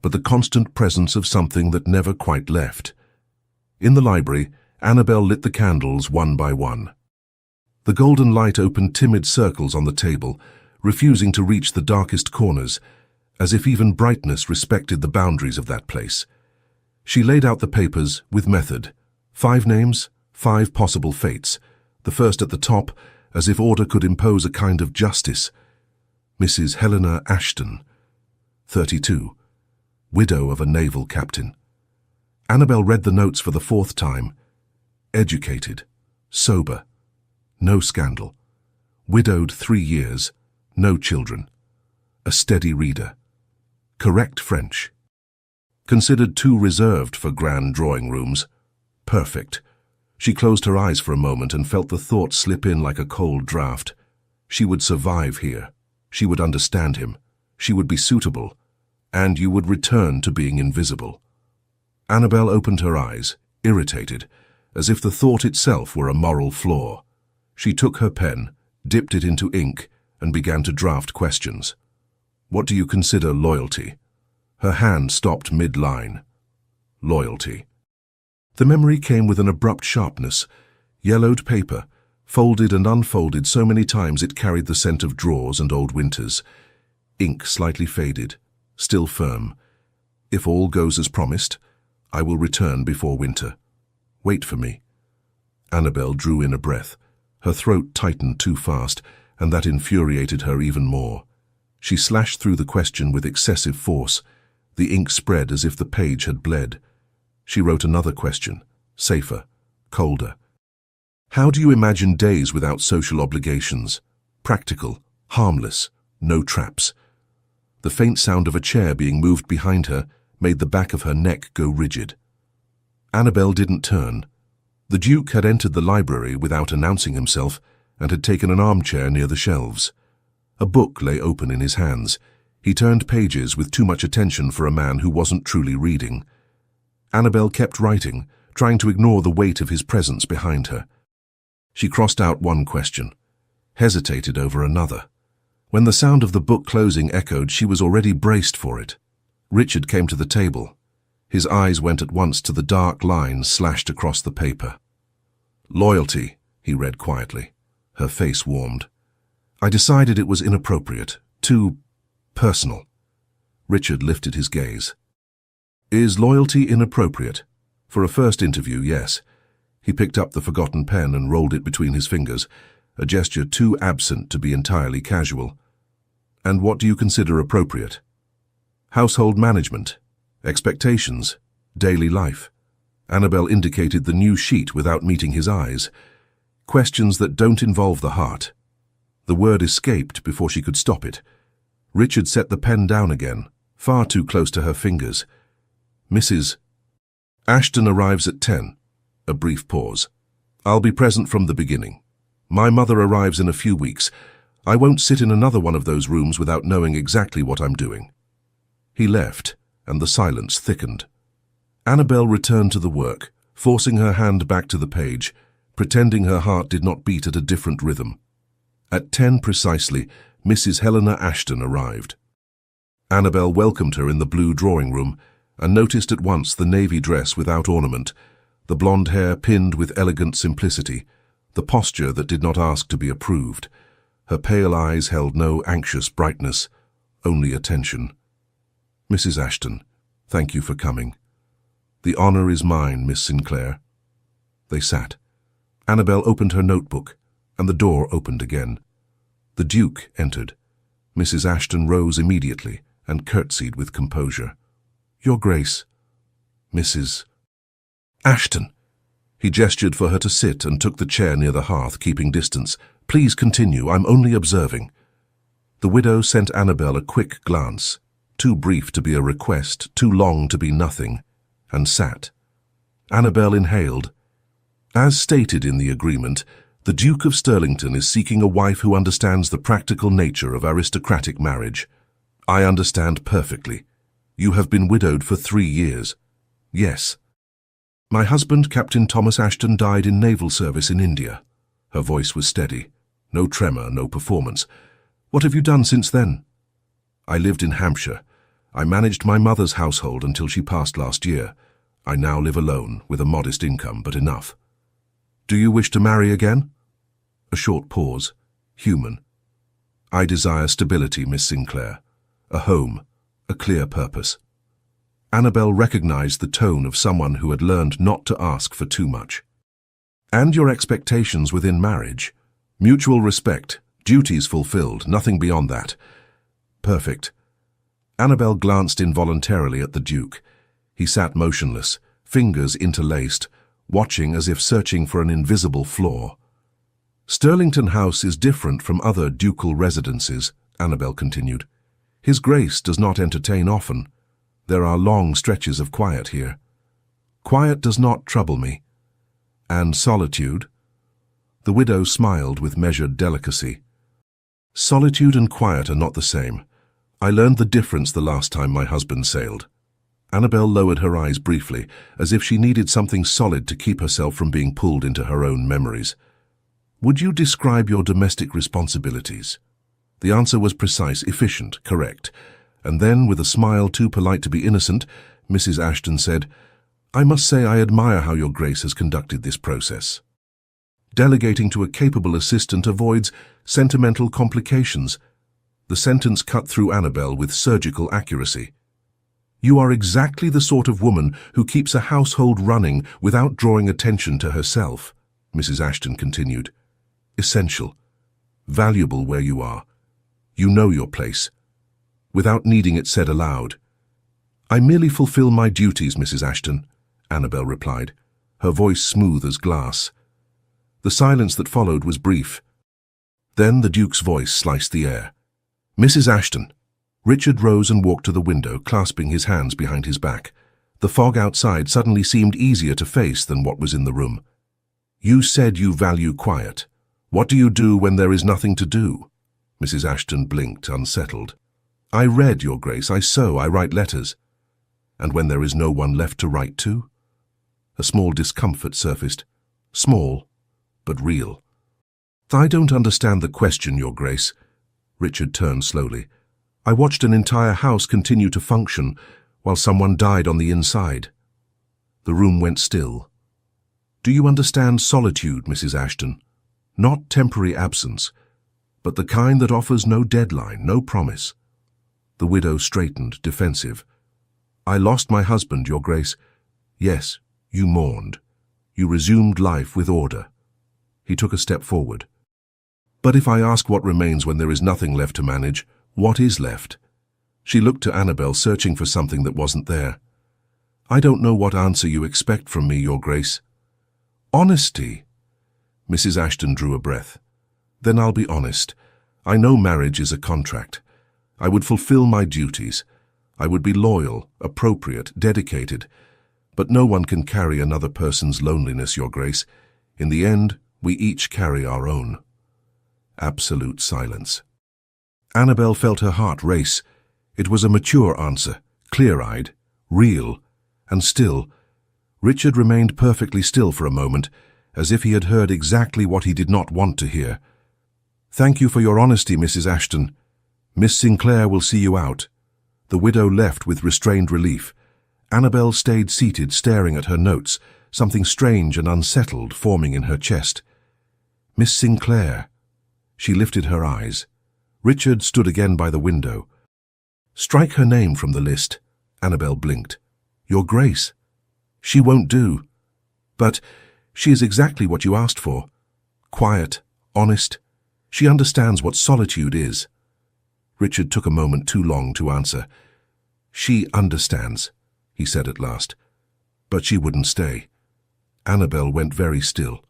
but the constant presence of something that never quite left. In the library, Annabel lit the candles one by one. The golden light opened timid circles on the table, refusing to reach the darkest corners, as if even brightness respected the boundaries of that place. She laid out the papers with method. 5 names, 5 possible fates, the first at the top, as if order could impose a kind of justice. Mrs. Helena Ashton, 32, widow of a naval captain. Annabel read the notes for the 4th time. Educated, sober, no scandal, widowed 3 years, no children, a steady reader, correct French. Considered too reserved for grand drawing rooms. Perfect. She closed her eyes for a moment and felt the thought slip in like a cold draught. She would survive here. She would understand him. She would be suitable. And you would return to being invisible. Annabel opened her eyes, irritated, as if the thought itself were a moral flaw. She took her pen, dipped it into ink, and began to draft questions. What do you consider loyalty? Her hand stopped mid-line. Loyalty. The memory came with an abrupt sharpness. Yellowed paper, folded and unfolded so many times it carried the scent of drawers and old winters. Ink slightly faded, still firm. If all goes as promised, I will return before winter. Wait for me. Annabel drew in a breath. Her throat tightened too fast, and that infuriated her even more. She slashed through the question with excessive force. The ink spread as if the page had bled. She wrote another question, safer, colder. How do you imagine days without social obligations? Practical, harmless, no traps. The faint sound of a chair being moved behind her made the back of her neck go rigid. Annabel didn't turn. The Duke had entered the library without announcing himself and had taken an armchair near the shelves. A book lay open in his hands. He turned pages with too much attention for a man who wasn't truly reading. Annabel kept writing, trying to ignore the weight of his presence behind her. She crossed out one question, hesitated over another. When the sound of the book closing echoed, she was already braced for it. Richard came to the table. His eyes went at once to the dark lines slashed across the paper. Loyalty, he read quietly. Her face warmed. I decided it was inappropriate, too personal. Richard lifted his gaze. Is loyalty inappropriate? For a first interview, yes. He picked up the forgotten pen and rolled it between his fingers, a gesture too absent to be entirely casual. And what do you consider appropriate? Household management, expectations, daily life. Annabel indicated the new sheet without meeting his eyes. Questions that don't involve the heart. The word escaped before she could stop it. Richard set the pen down again, far too close to her fingers. Mrs. Ashton arrives at 10. A brief pause. I'll be present from the beginning. My mother arrives in a few weeks. I won't sit in another one of those rooms without knowing exactly what I'm doing. He left, and the silence thickened. Annabel returned to the work, forcing her hand back to the page, pretending her heart did not beat at a different rhythm. At 10 precisely, Mrs. Helena Ashton arrived. Annabel welcomed her in the blue drawing room and noticed at once the navy dress without ornament, the blonde hair pinned with elegant simplicity, the posture that did not ask to be approved. Her pale eyes held no anxious brightness, only attention. Mrs. Ashton, thank you for coming. The honor is mine, Miss Sinclair. They sat. Annabel opened her notebook, and the door opened again. The Duke entered. Mrs. Ashton rose immediately and curtsied with composure. "Your Grace." "Mrs. Ashton." He gestured for her to sit and took the chair near the hearth, keeping distance. "Please continue, I'm only observing." The widow sent Annabel a quick glance, too brief to be a request, too long to be nothing, and sat. Annabel inhaled. "As stated in the agreement, the Duke of Stirlington is seeking a wife who understands the practical nature of aristocratic marriage. I understand perfectly. You have been widowed for 3 years. Yes. My husband, Captain Thomas Ashton, died in naval service in India." Her voice was steady. No tremor, no performance. "What have you done since then?" "I lived in Hampshire. I managed my mother's household until she passed last year. I now live alone, with a modest income, but enough." "Do you wish to marry again?" A short pause. Human. "I desire stability, Miss Sinclair. A home, a clear purpose." Annabel recognized the tone of someone who had learned not to ask for too much. "And your expectations within marriage? Mutual respect, duties fulfilled, nothing beyond that." "Perfect." Annabel glanced involuntarily at the Duke. He sat motionless, fingers interlaced, watching as if searching for an invisible flaw. "Stirlington House is different from other ducal residences," Annabel continued. "His Grace does not entertain often. There are long stretches of quiet here. Quiet does not trouble me." "And solitude?" The widow smiled with measured delicacy. "Solitude and quiet are not the same. I learned the difference the last time my husband sailed." Annabel lowered her eyes briefly, as if she needed something solid to keep herself from being pulled into her own memories. "Would you describe your domestic responsibilities?" The answer was precise, efficient, correct. And then, with a smile too polite to be innocent, Mrs. Ashton said, "I must say I admire how your Grace has conducted this process. Delegating to a capable assistant avoids sentimental complications." The sentence cut through Annabel with surgical accuracy. "You are exactly the sort of woman who keeps a household running without drawing attention to herself," Mrs. Ashton continued. "Essential. Valuable where you are. You know your place, without needing it said aloud." "I merely fulfill my duties, Mrs. Ashton," Annabel replied, her voice smooth as glass. The silence that followed was brief. Then the Duke's voice sliced the air. "Mrs. Ashton." Richard rose and walked to the window, clasping his hands behind his back. The fog outside suddenly seemed easier to face than what was in the room. "You said you value quiet. What do you do when there is nothing to do?" Mrs. Ashton blinked, unsettled. "I read, Your Grace. I sew. I write letters." "And when there is no one left to write to?" A small discomfort surfaced. Small, but real. "I don't understand the question, Your Grace." Richard turned slowly. "I watched an entire house continue to function while someone died on the inside." The room went still. "Do you understand solitude, Mrs. Ashton? Not temporary absence, but the kind that offers no deadline, no promise." The widow straightened, defensive. "I lost my husband, Your Grace." "Yes, you mourned. You resumed life with order." He took a step forward. "But if I ask what remains when there is nothing left to manage, what is left?" She looked to Annabel, searching for something that wasn't there. "I don't know what answer you expect from me, Your Grace." "Honesty." Mrs. Ashton drew a breath. "Then I'll be honest. I know marriage is a contract. I would fulfill my duties. I would be loyal, appropriate, dedicated. But no one can carry another person's loneliness, Your Grace. In the end, we each carry our own." Absolute silence. Annabel felt her heart race. It was a mature answer, clear-eyed, real, and still. Richard remained perfectly still for a moment, as if he had heard exactly what he did not want to hear. "Thank you for your honesty, Mrs. Ashton. Miss Sinclair will see you out." The widow left with restrained relief. Annabel stayed seated, staring at her notes, something strange and unsettled forming in her chest. "Miss Sinclair." She lifted her eyes. Richard stood again by the window. "Strike her name from the list." Annabel blinked. "Your Grace." "She won't do." "But she is exactly what you asked for. Quiet, honest. She understands what solitude is. Richard took a moment too long to answer. She understands, he said at last. But she wouldn't stay. Annabel went very still.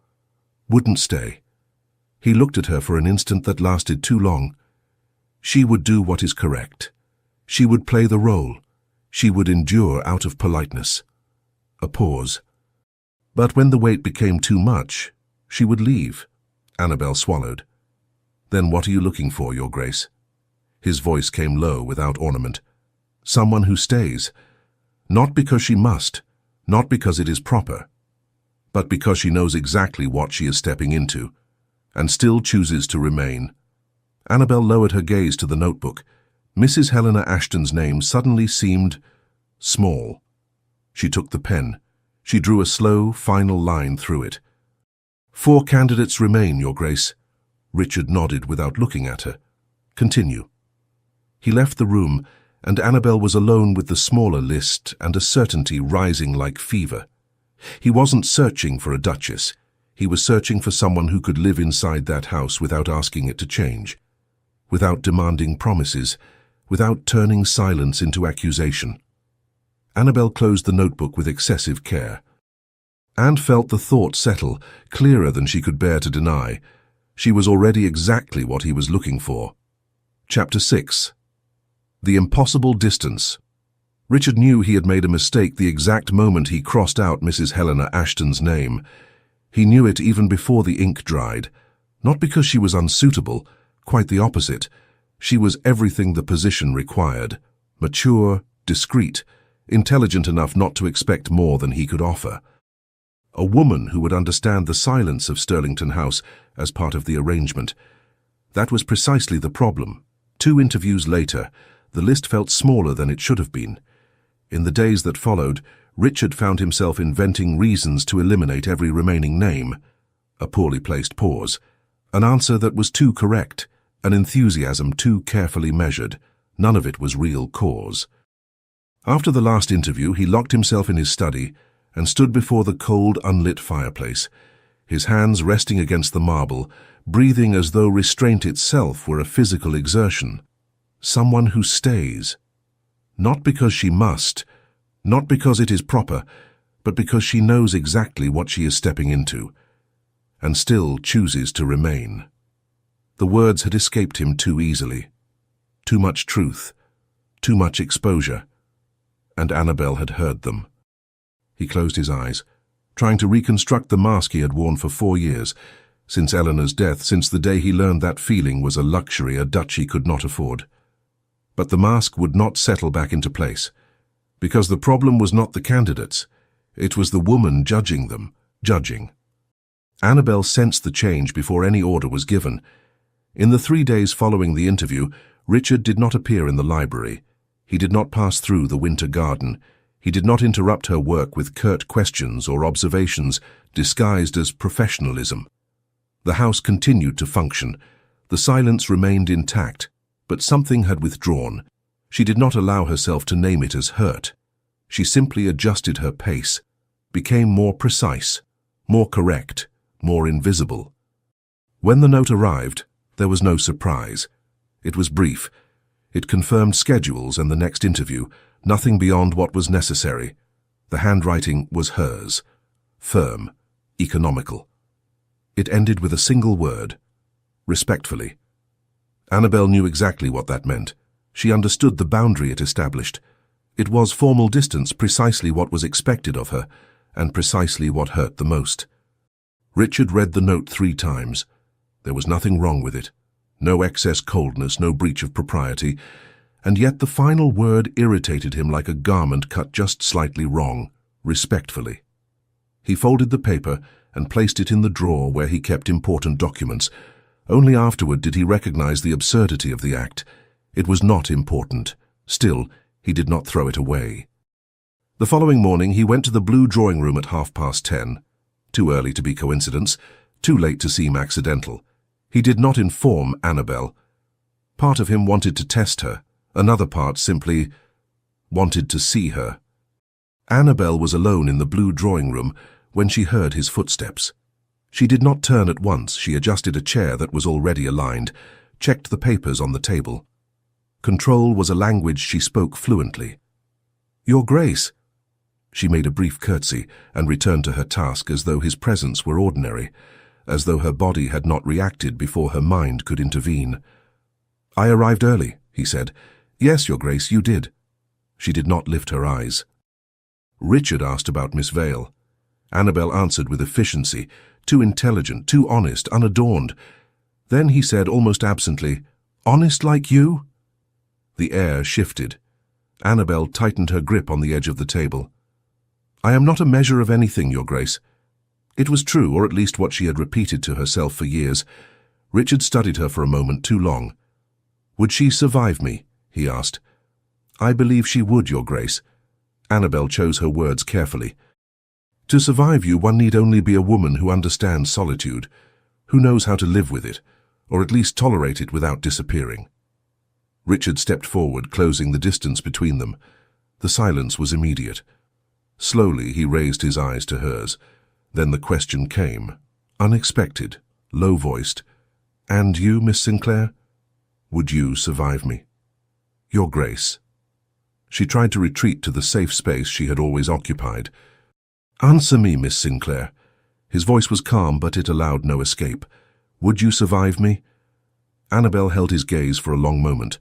Wouldn't stay. He looked at her for an instant that lasted too long. She would do what is correct. She would play the role. She would endure out of politeness. A pause. But when the weight became too much, she would leave. Annabel swallowed. Then what are you looking for, Your Grace? His voice came low, without ornament. Someone who stays. Not because she must, not because it is proper, but because she knows exactly what she is stepping into, and still chooses to remain. Annabel lowered her gaze to the notebook. Mrs. Helena Ashton's name suddenly seemed small. She took the pen. She drew a slow, final line through it. 4 candidates remain, Your Grace. Richard nodded without looking at her. Continue. He left the room, and Annabel was alone with the smaller list and a certainty rising like fever. He wasn't searching for a duchess. He was searching for someone who could live inside that house without asking it to change, without demanding promises, without turning silence into accusation. Annabel closed the notebook with excessive care. Anne felt the thought settle, clearer than she could bear to deny. She was already exactly what he was looking for. Chapter 6. The impossible distance. Richard knew he had made a mistake the exact moment he crossed out Mrs. Helena Ashton's name. He knew it even before the ink dried. Not because she was unsuitable, quite the opposite. She was everything the position required. Mature, discreet, intelligent enough not to expect more than he could offer. A woman who would understand the silence of Stirlington House as part of the arrangement. That was precisely the problem. 2 interviews later, the list felt smaller than it should have been. In the days that followed, Richard found himself inventing reasons to eliminate every remaining name. A poorly placed pause. An answer that was too correct. An enthusiasm too carefully measured. None of it was real cause. After the last interview, he locked himself in his study and stood before the cold, unlit fireplace, his hands resting against the marble, breathing as though restraint itself were a physical exertion. Someone who stays. Not because she must, not because it is proper, but because she knows exactly what she is stepping into, and still chooses to remain. The words had escaped him too easily. Too much truth, too much exposure, and Annabel had heard them. He closed his eyes, trying to reconstruct the mask he had worn for 4 years, since Eleanor's death, since the day he learned that feeling was a luxury a duchy could not afford. But the mask would not settle back into place, because the problem was not the candidates. It was the woman judging them, judging. Annabel sensed the change before any order was given. In the 3 days following the interview, Richard did not appear in the library. He did not pass through the winter garden. He did not interrupt her work with curt questions or observations disguised as professionalism. The house continued to function. The silence remained intact, but something had withdrawn. She did not allow herself to name it as hurt. She simply adjusted her pace, became more precise, more correct, more invisible. When the note arrived, there was no surprise. It was brief. It confirmed schedules and the next interview, nothing beyond what was necessary. The handwriting was hers, firm, economical. It ended with a single word, respectfully. Annabel knew exactly what that meant. She understood the boundary it established. It was formal distance, precisely what was expected of her, and precisely what hurt the most. Richard read the note 3 times. There was nothing wrong with it. No excess coldness, no breach of propriety, and yet the final word irritated him like a garment cut just slightly wrong, respectfully. He folded the paper and placed it in the drawer where he kept important documents. Only afterward did he recognize the absurdity of the act. It was not important. Still, he did not throw it away. The following morning he went to the blue drawing room at 10:30. Too early to be coincidence, too late to seem accidental. He did not inform Annabel. Part of him wanted to test her. Another part simply wanted to see her. Annabel was alone in the blue drawing room when she heard his footsteps. She did not turn at once. She adjusted a chair that was already aligned, checked the papers on the table. Control was a language she spoke fluently. "Your Grace." She made a brief curtsy and returned to her task as though his presence were ordinary, as though her body had not reacted before her mind could intervene. "I arrived early," he said. "Yes, Your Grace, you did." She did not lift her eyes. Richard asked about Miss Vale. Annabel answered with efficiency, too intelligent, too honest, unadorned. Then he said almost absently, "Honest like you?" The air shifted. Annabel tightened her grip on the edge of the table. "I am not a measure of anything, Your Grace." It was true, or at least what she had repeated to herself for years. Richard studied her for a moment too long. "Would she survive me?" he asked. "I believe she would, Your Grace." Annabel chose her words carefully. "To survive you, one need only be a woman who understands solitude, who knows how to live with it, or at least tolerate it without disappearing." Richard stepped forward, closing the distance between them. The silence was immediate. Slowly he raised his eyes to hers. Then the question came, unexpected, low-voiced. "And you, Miss Sinclair? Would you survive me?" "Your Grace." She tried to retreat to the safe space she had always occupied. "Answer me, Miss Sinclair." His voice was calm, but it allowed no escape. "Would you survive me?" Annabel held his gaze for a long moment.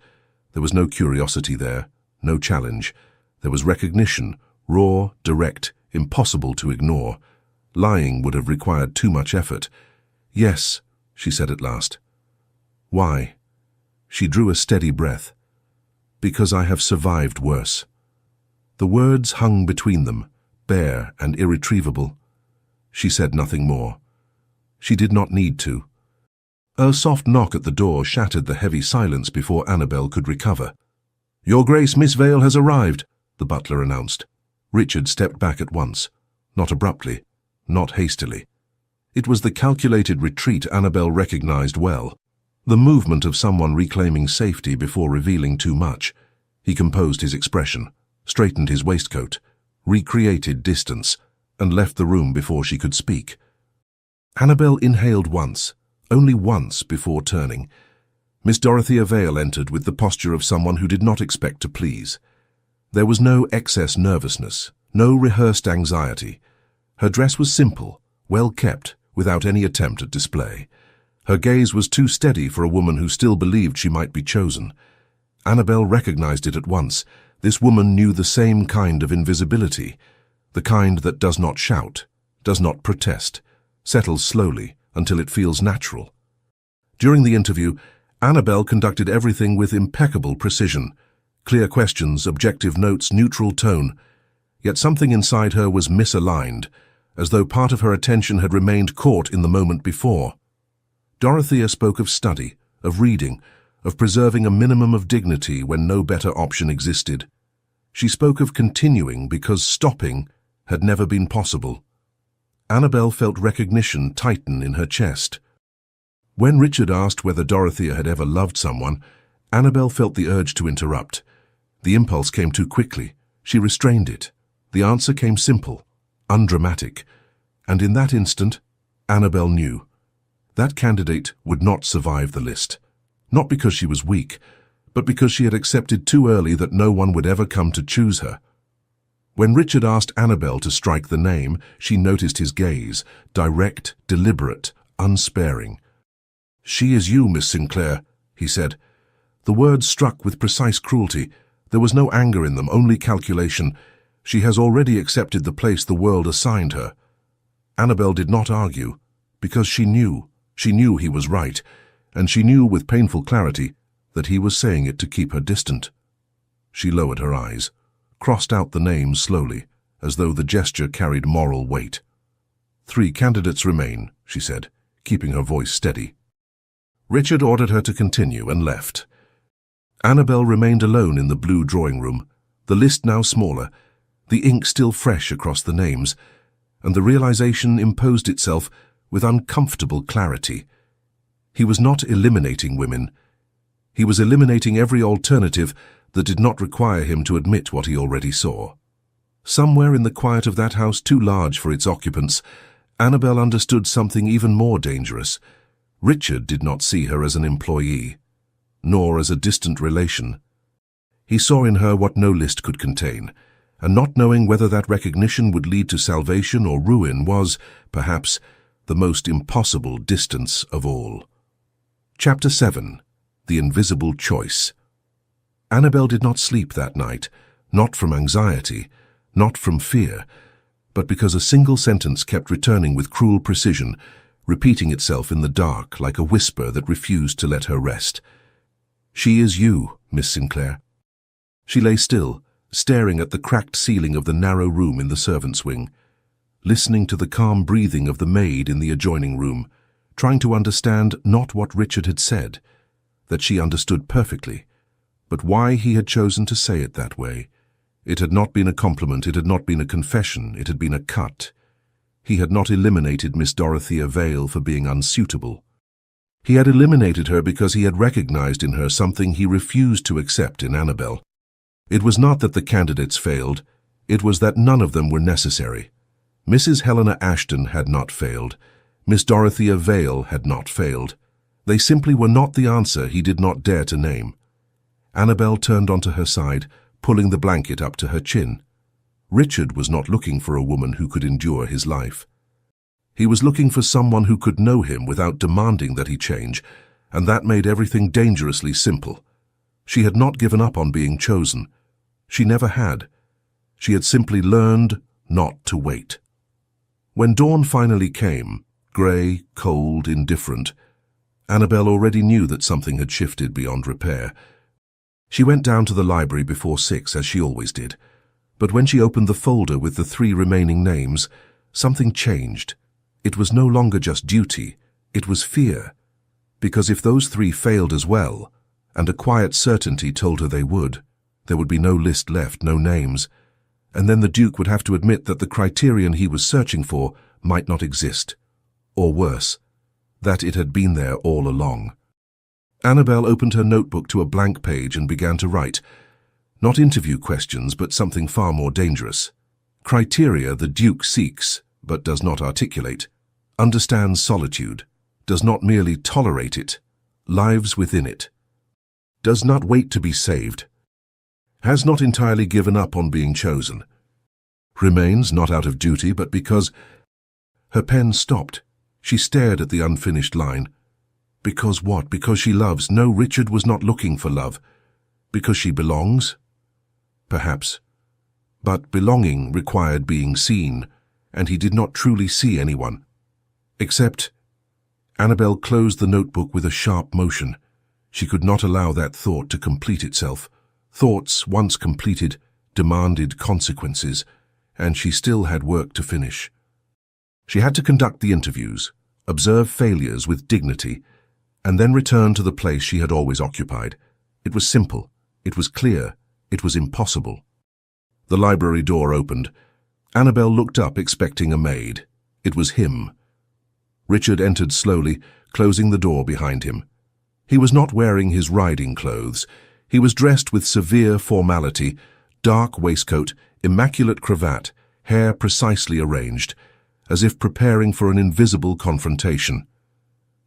There was no curiosity there, no challenge. There was recognition, raw, direct, impossible to ignore. Lying would have required too much effort. "Yes," she said at last. "Why?" She drew a steady breath. "Because I have survived worse." The words hung between them, bare and irretrievable. She said nothing more. She did not need to. A soft knock at the door shattered the heavy silence before Annabel could recover. "Your Grace, Miss Vale has arrived," the butler announced. Richard stepped back at once, not abruptly, not hastily. It was the calculated retreat Annabel recognized well, the movement of someone reclaiming safety before revealing too much. He composed his expression, straightened his waistcoat, recreated distance, and left the room before she could speak. Annabel inhaled once, only once before turning. Miss Dorothea Vale entered with the posture of someone who did not expect to please. There was no excess nervousness, no rehearsed anxiety. Her dress was simple, well kept, without any attempt at display. Her gaze was too steady for a woman who still believed she might be chosen. Annabel recognized it at once. This woman knew the same kind of invisibility, the kind that does not shout, does not protest, settles slowly until it feels natural. During the interview, Annabel conducted everything with impeccable precision. Clear questions, objective notes, neutral tone. Yet something inside her was misaligned, as though part of her attention had remained caught in the moment before. Dorothea spoke of study, of reading, of preserving a minimum of dignity when no better option existed. She spoke of continuing because stopping had never been possible. Annabel felt recognition tighten in her chest. When Richard asked whether Dorothea had ever loved someone, Annabel felt the urge to interrupt. The impulse came too quickly. She restrained it. The answer came simple, undramatic. And in that instant, Annabel knew. That candidate would not survive the list. Not because she was weak, but because she had accepted too early that no one would ever come to choose her. When Richard asked Annabel to strike the name, she noticed his gaze, direct, deliberate, unsparing. "She is you, Miss Sinclair," he said. The words struck with precise cruelty. There was no anger in them, only calculation. She has already accepted the place the world assigned her. Annabel did not argue, because she knew he was right, and she knew with painful clarity that he was saying it to keep her distant. She lowered her eyes, crossed out the names slowly, as though the gesture carried moral weight. "3 candidates remain," she said, keeping her voice steady. Richard ordered her to continue and left. Annabel remained alone in the blue drawing room, the list now smaller, the ink still fresh across the names, and the realization imposed itself with uncomfortable clarity. He was not eliminating women. He was eliminating every alternative that did not require him to admit what he already saw. Somewhere in the quiet of that house too large for its occupants, Annabel understood something even more dangerous. Richard did not see her as an employee, nor as a distant relation. He saw in her what no list could contain, and not knowing whether that recognition would lead to salvation or ruin was, perhaps, the most impossible distance of all. Chapter 7. The Invisible Choice. Annabel did not sleep that night, not from anxiety, not from fear, but because a single sentence kept returning with cruel precision, repeating itself in the dark like a whisper that refused to let her rest. "She is you, Miss Sinclair." She lay still, staring at the cracked ceiling of the narrow room in the servants' wing, listening to the calm breathing of the maid in the adjoining room, trying to understand not what Richard had said, that she understood perfectly, but why he had chosen to say it that way. It had not been a compliment, it had not been a confession, it had been a cut. He had not eliminated Miss Dorothea Vale for being unsuitable. He had eliminated her because he had recognized in her something he refused to accept in Annabel. It was not that the candidates failed, it was that none of them were necessary. Mrs. Helena Ashton had not failed. Miss Dorothea Vale had not failed. They simply were not the answer he did not dare to name. Annabel turned onto her side, pulling the blanket up to her chin. Richard was not looking for a woman who could endure his life. He was looking for someone who could know him without demanding that he change, and that made everything dangerously simple. She had not given up on being chosen. She never had. She had simply learned not to wait. When dawn finally came, grey, cold, indifferent, Annabel already knew that something had shifted beyond repair. She went down to the library before 6, as she always did, but when she opened the folder with the 3 remaining names, something changed. It was no longer just duty, it was fear, because if those 3 failed as well, and a quiet certainty told her they would, there would be no list left, no names, and then the Duke would have to admit that the criterion he was searching for might not exist, or worse, that it had been there all along. Annabel opened her notebook to a blank page and began to write, not interview questions, but something far more dangerous. Criteria the Duke seeks, but does not articulate, understands solitude, does not merely tolerate it, lives within it, does not wait to be saved, has not entirely given up on being chosen, remains not out of duty but because... Her pen stopped. She stared at the unfinished line. Because what? Because she loves. No, Richard was not looking for love. Because she belongs? Perhaps. But belonging required being seen, and he did not truly see anyone. Except... Annabel closed the notebook with a sharp motion. She could not allow that thought to complete itself. Thoughts, once completed, demanded consequences, and she still had work to finish. She had to conduct the interviews, observe failures with dignity, and then return to the place she had always occupied. It was simple, it was clear, it was impossible. The library door opened. Annabel looked up, expecting a maid. It was him. Richard entered slowly, closing the door behind him. He was not wearing his riding clothes. He was dressed with severe formality, dark waistcoat, immaculate cravat, hair precisely arranged, as if preparing for an invisible confrontation.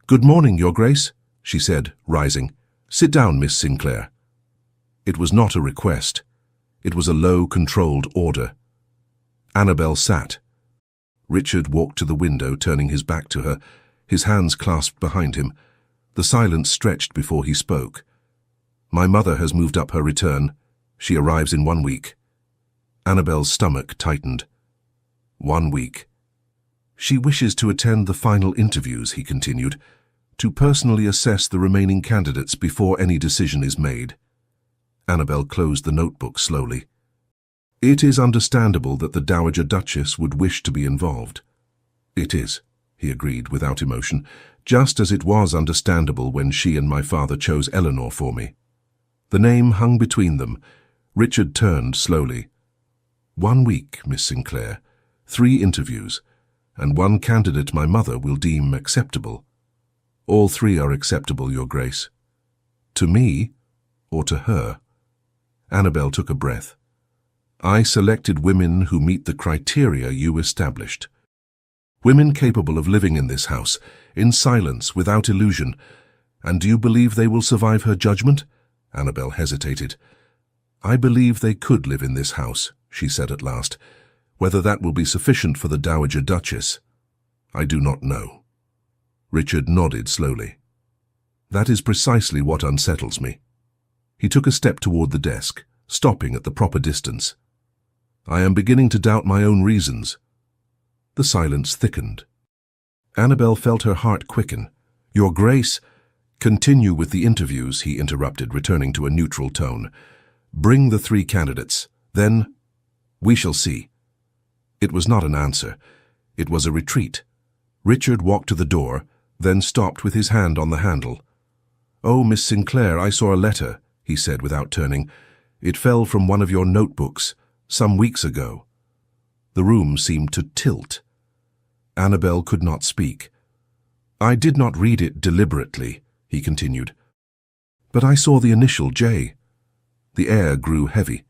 "Good morning, Your Grace," she said, rising. "Sit down, Miss Sinclair." It was not a request. It was a low, controlled order. Annabel sat. Richard walked to the window, turning his back to her, his hands clasped behind him. The silence stretched before he spoke. "My mother has moved up her return. She arrives in 1 week." Annabel's stomach tightened. 1 week. "She wishes to attend the final interviews," he continued, "to personally assess the remaining candidates before any decision is made." Annabel closed the notebook slowly. "It is understandable that the Dowager Duchess would wish to be involved." "It is," he agreed without emotion, "just as it was understandable when she and my father chose Eleanor for me." The name hung between them. Richard turned slowly. 1 week, Miss Sinclair, 3 interviews, and 1 candidate my mother will deem acceptable. All 3 are acceptable, Your Grace. To me, or to her?" Annabel took a breath. "I selected women who meet the criteria you established." Women capable of living in this house, in silence, without illusion. And do you believe they will survive her judgment? Annabel hesitated. I believe they could live in this house, she said at last. Whether that will be sufficient for the Dowager Duchess, I do not know. Richard nodded slowly. That is precisely what unsettles me. He took a step toward the desk, stopping at the proper distance. I am beginning to doubt my own reasons. The silence thickened. Annabel felt her heart quicken. Your Grace, continue with the interviews, he interrupted, returning to a neutral tone. Bring the 3 candidates. Then, we shall see. It was not an answer. It was a retreat. Richard walked to the door, then stopped with his hand on the handle. Oh, Miss Sinclair, I saw a letter, he said without turning. It fell from one of your notebooks, some weeks ago. The room seemed to tilt. Annabel could not speak. I did not read it deliberately, he continued. But I saw the initial J. The air grew heavy.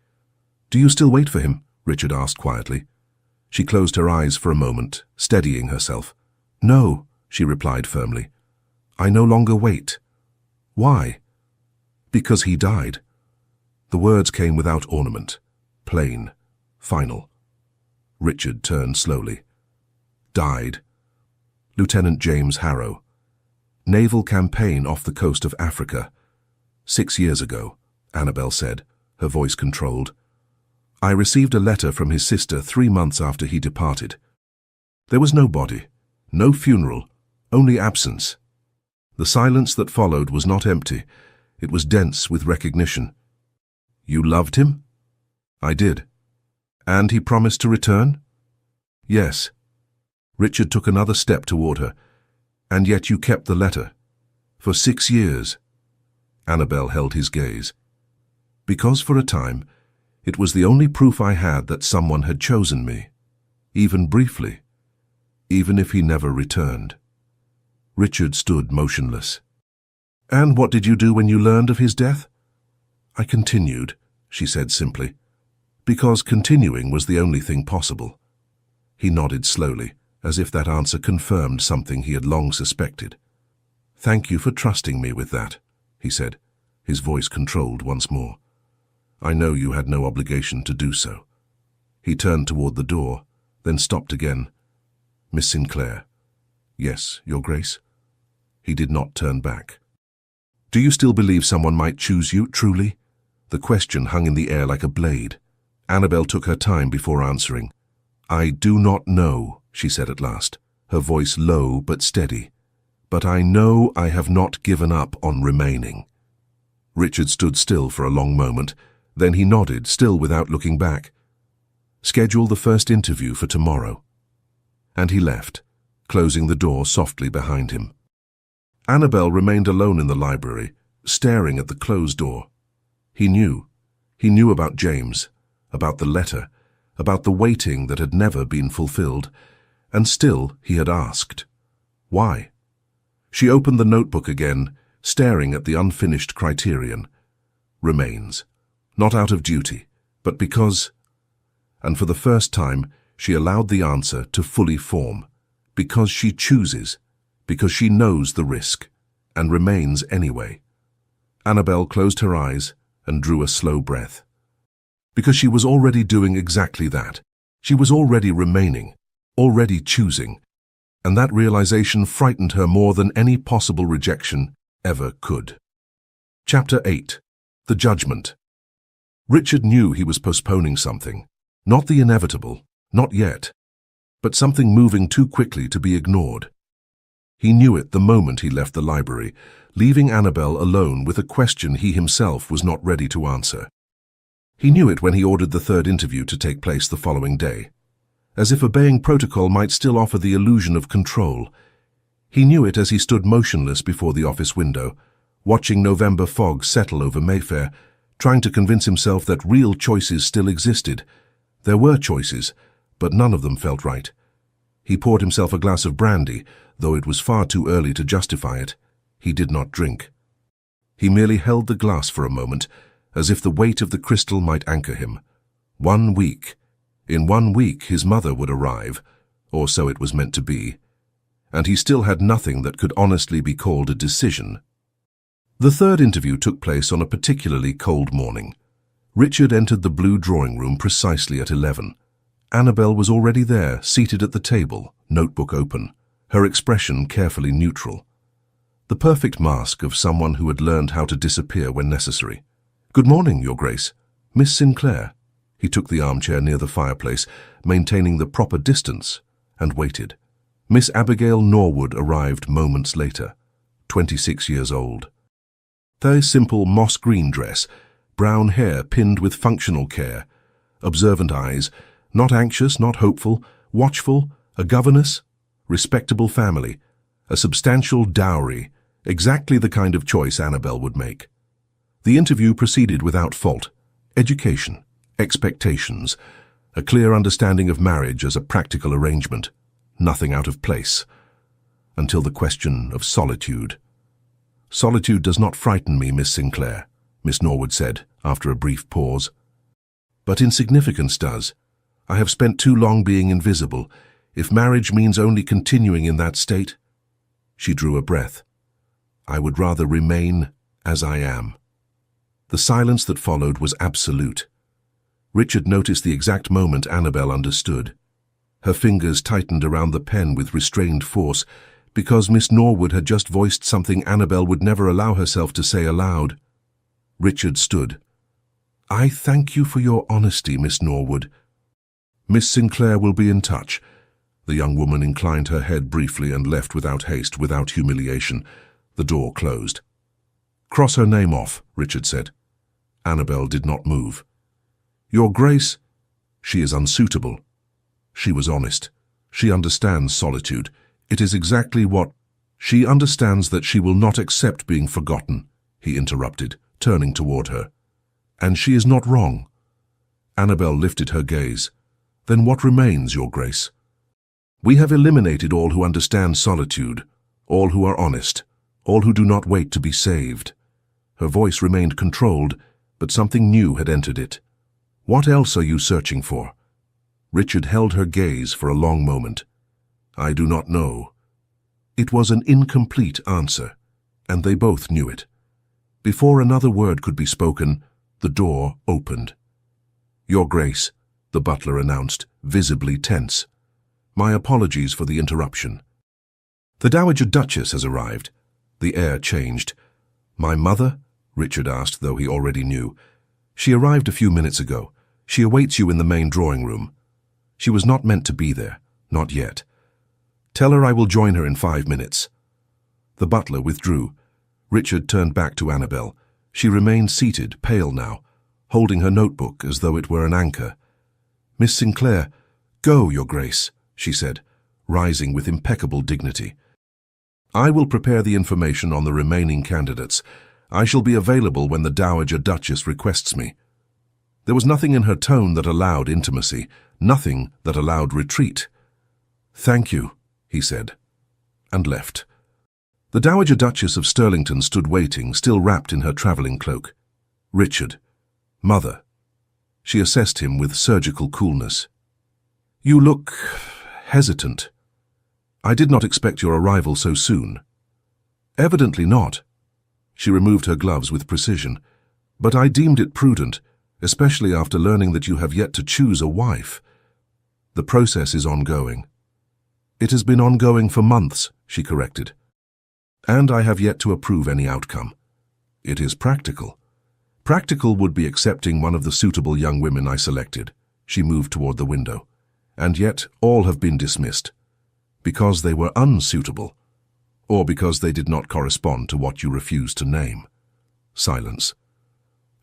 Do you still wait for him? Richard asked quietly. She closed her eyes for a moment, steadying herself. No, she replied firmly. I no longer wait. Why? Because he died. The words came without ornament, plain, final. Richard turned slowly. Died. Lieutenant James Harrow. Naval campaign off the coast of Africa. 6 years ago, Annabel said, her voice controlled. I received a letter from his sister 3 months after he departed. There was no body, no funeral, only absence. The silence that followed was not empty. It was dense with recognition. You loved him? I did. And he promised to return? Yes. Richard took another step toward her. And yet you kept the letter. For 6 years. Annabel held his gaze. Because for a time, it was the only proof I had that someone had chosen me, even briefly, even if he never returned. Richard stood motionless. And what did you do when you learned of his death? I continued, she said simply, because continuing was the only thing possible. He nodded slowly, as if that answer confirmed something he had long suspected. Thank you for trusting me with that, he said, his voice controlled once more. I know you had no obligation to do so. He turned toward the door, then stopped again. Miss Sinclair. Yes, Your Grace. He did not turn back. Do you still believe someone might choose you, truly? The question hung in the air like a blade. Annabel took her time before answering. I do not know, she said at last, her voice low but steady. But I know I have not given up on remaining. Richard stood still for a long moment. Then he nodded, still without looking back. Schedule the first interview for tomorrow. And he left, closing the door softly behind him. Annabel remained alone in the library, staring at the closed door. He knew. He knew about James, about the letter, about the waiting that had never been fulfilled, and still he had asked. Why? She opened the notebook again, staring at the unfinished criterion. Remains. Not out of duty, but because... And for the first time, she allowed the answer to fully form. Because she chooses, because she knows the risk, and remains anyway. Annabel closed her eyes and drew a slow breath. Because she was already doing exactly that. She was already remaining, already choosing, and that realization frightened her more than any possible rejection ever could. Chapter 8. The Judgment. Richard knew he was postponing something. Not the inevitable, not yet, but something moving too quickly to be ignored. He knew it the moment he left the library, leaving Annabel alone with a question he himself was not ready to answer. He knew it when he ordered the third interview to take place the following day. As if obeying protocol might still offer the illusion of control. He knew it as he stood motionless before the office window, watching November fog settle over Mayfair, trying to convince himself that real choices still existed. There were choices, but none of them felt right. He poured himself a glass of brandy, though it was far too early to justify it. He did not drink. He merely held the glass for a moment, as if the weight of the crystal might anchor him. 1 week. In 1 week his mother would arrive, or so it was meant to be, and he still had nothing that could honestly be called a decision. The third interview took place on a particularly cold morning. Richard entered the blue drawing room precisely at 11. Annabel was already there, seated at the table, notebook open, her expression carefully neutral. The perfect mask of someone who had learned how to disappear when necessary. "Good morning, Your Grace. Miss Sinclair." He took the armchair near the fireplace, maintaining the proper distance, and waited. Miss Abigail Norwood arrived moments later, 26 years old. Her simple moss-green dress, brown hair pinned with functional care, observant eyes, not anxious, not hopeful, watchful, a governess, respectable family, a substantial dowry, exactly the kind of choice Annabel would make. The interview proceeded without fault. Education, expectations, a clear understanding of marriage as a practical arrangement, nothing out of place, until the question of solitude. "Solitude does not frighten me, Miss Sinclair," Miss Norwood said, after a brief pause. "But insignificance does. I have spent too long being invisible. If marriage means only continuing in that state..." She drew a breath. "I would rather remain as I am." The silence that followed was absolute. Richard noticed the exact moment Annabel understood. Her fingers tightened around the pen with restrained force, because Miss Norwood had just voiced something Annabel would never allow herself to say aloud. Richard stood. "I thank you for your honesty, Miss Norwood. Miss Sinclair will be in touch." The young woman inclined her head briefly and left without haste, without humiliation. The door closed. "Cross her name off," Richard said. Annabel did not move. "Your Grace..." "She is unsuitable." She was honest. She understands solitude. It is exactly what... "She understands that she will not accept being forgotten," he interrupted, turning toward her. "And she is not wrong." Annabel lifted her gaze. "Then what remains, Your Grace?" "We have eliminated all who understand solitude, all who are honest, all who do not wait to be saved." Her voice remained controlled, but something new had entered it. "What else are you searching for?" Richard held her gaze for a long moment. "I do not know." It was an incomplete answer, and they both knew it. Before another word could be spoken, the door opened. "Your Grace," the butler announced, visibly tense. "My apologies for the interruption." "The Dowager Duchess has arrived." The air changed. "My mother?" Richard asked, though he already knew. "She arrived a few minutes ago. She awaits you in the main drawing room." She was not meant to be there, not yet. "Tell her I will join her in 5 minutes." The butler withdrew. Richard turned back to Annabel. She remained seated, pale now, holding her notebook as though it were an anchor. "Miss Sinclair..." "Go, Your Grace," she said, rising with impeccable dignity. "I will prepare the information on the remaining candidates. I shall be available when the Dowager Duchess requests me." There was nothing in her tone that allowed intimacy, nothing that allowed retreat. "Thank you," he said, and left. The Dowager Duchess of Stirlington stood waiting, still wrapped in her travelling cloak. "Richard. Mother." She assessed him with surgical coolness. "You look hesitant. I did not expect your arrival so soon." "Evidently not." She removed her gloves with precision. "But I deemed it prudent, especially after learning that you have yet to choose a wife." "The process is ongoing." "It has been ongoing for months," she corrected. "And I have yet to approve any outcome." "It is practical." "Practical would be accepting one of the suitable young women I selected." She moved toward the window. "And yet all have been dismissed. Because they were unsuitable, or because they did not correspond to what you refused to name." Silence.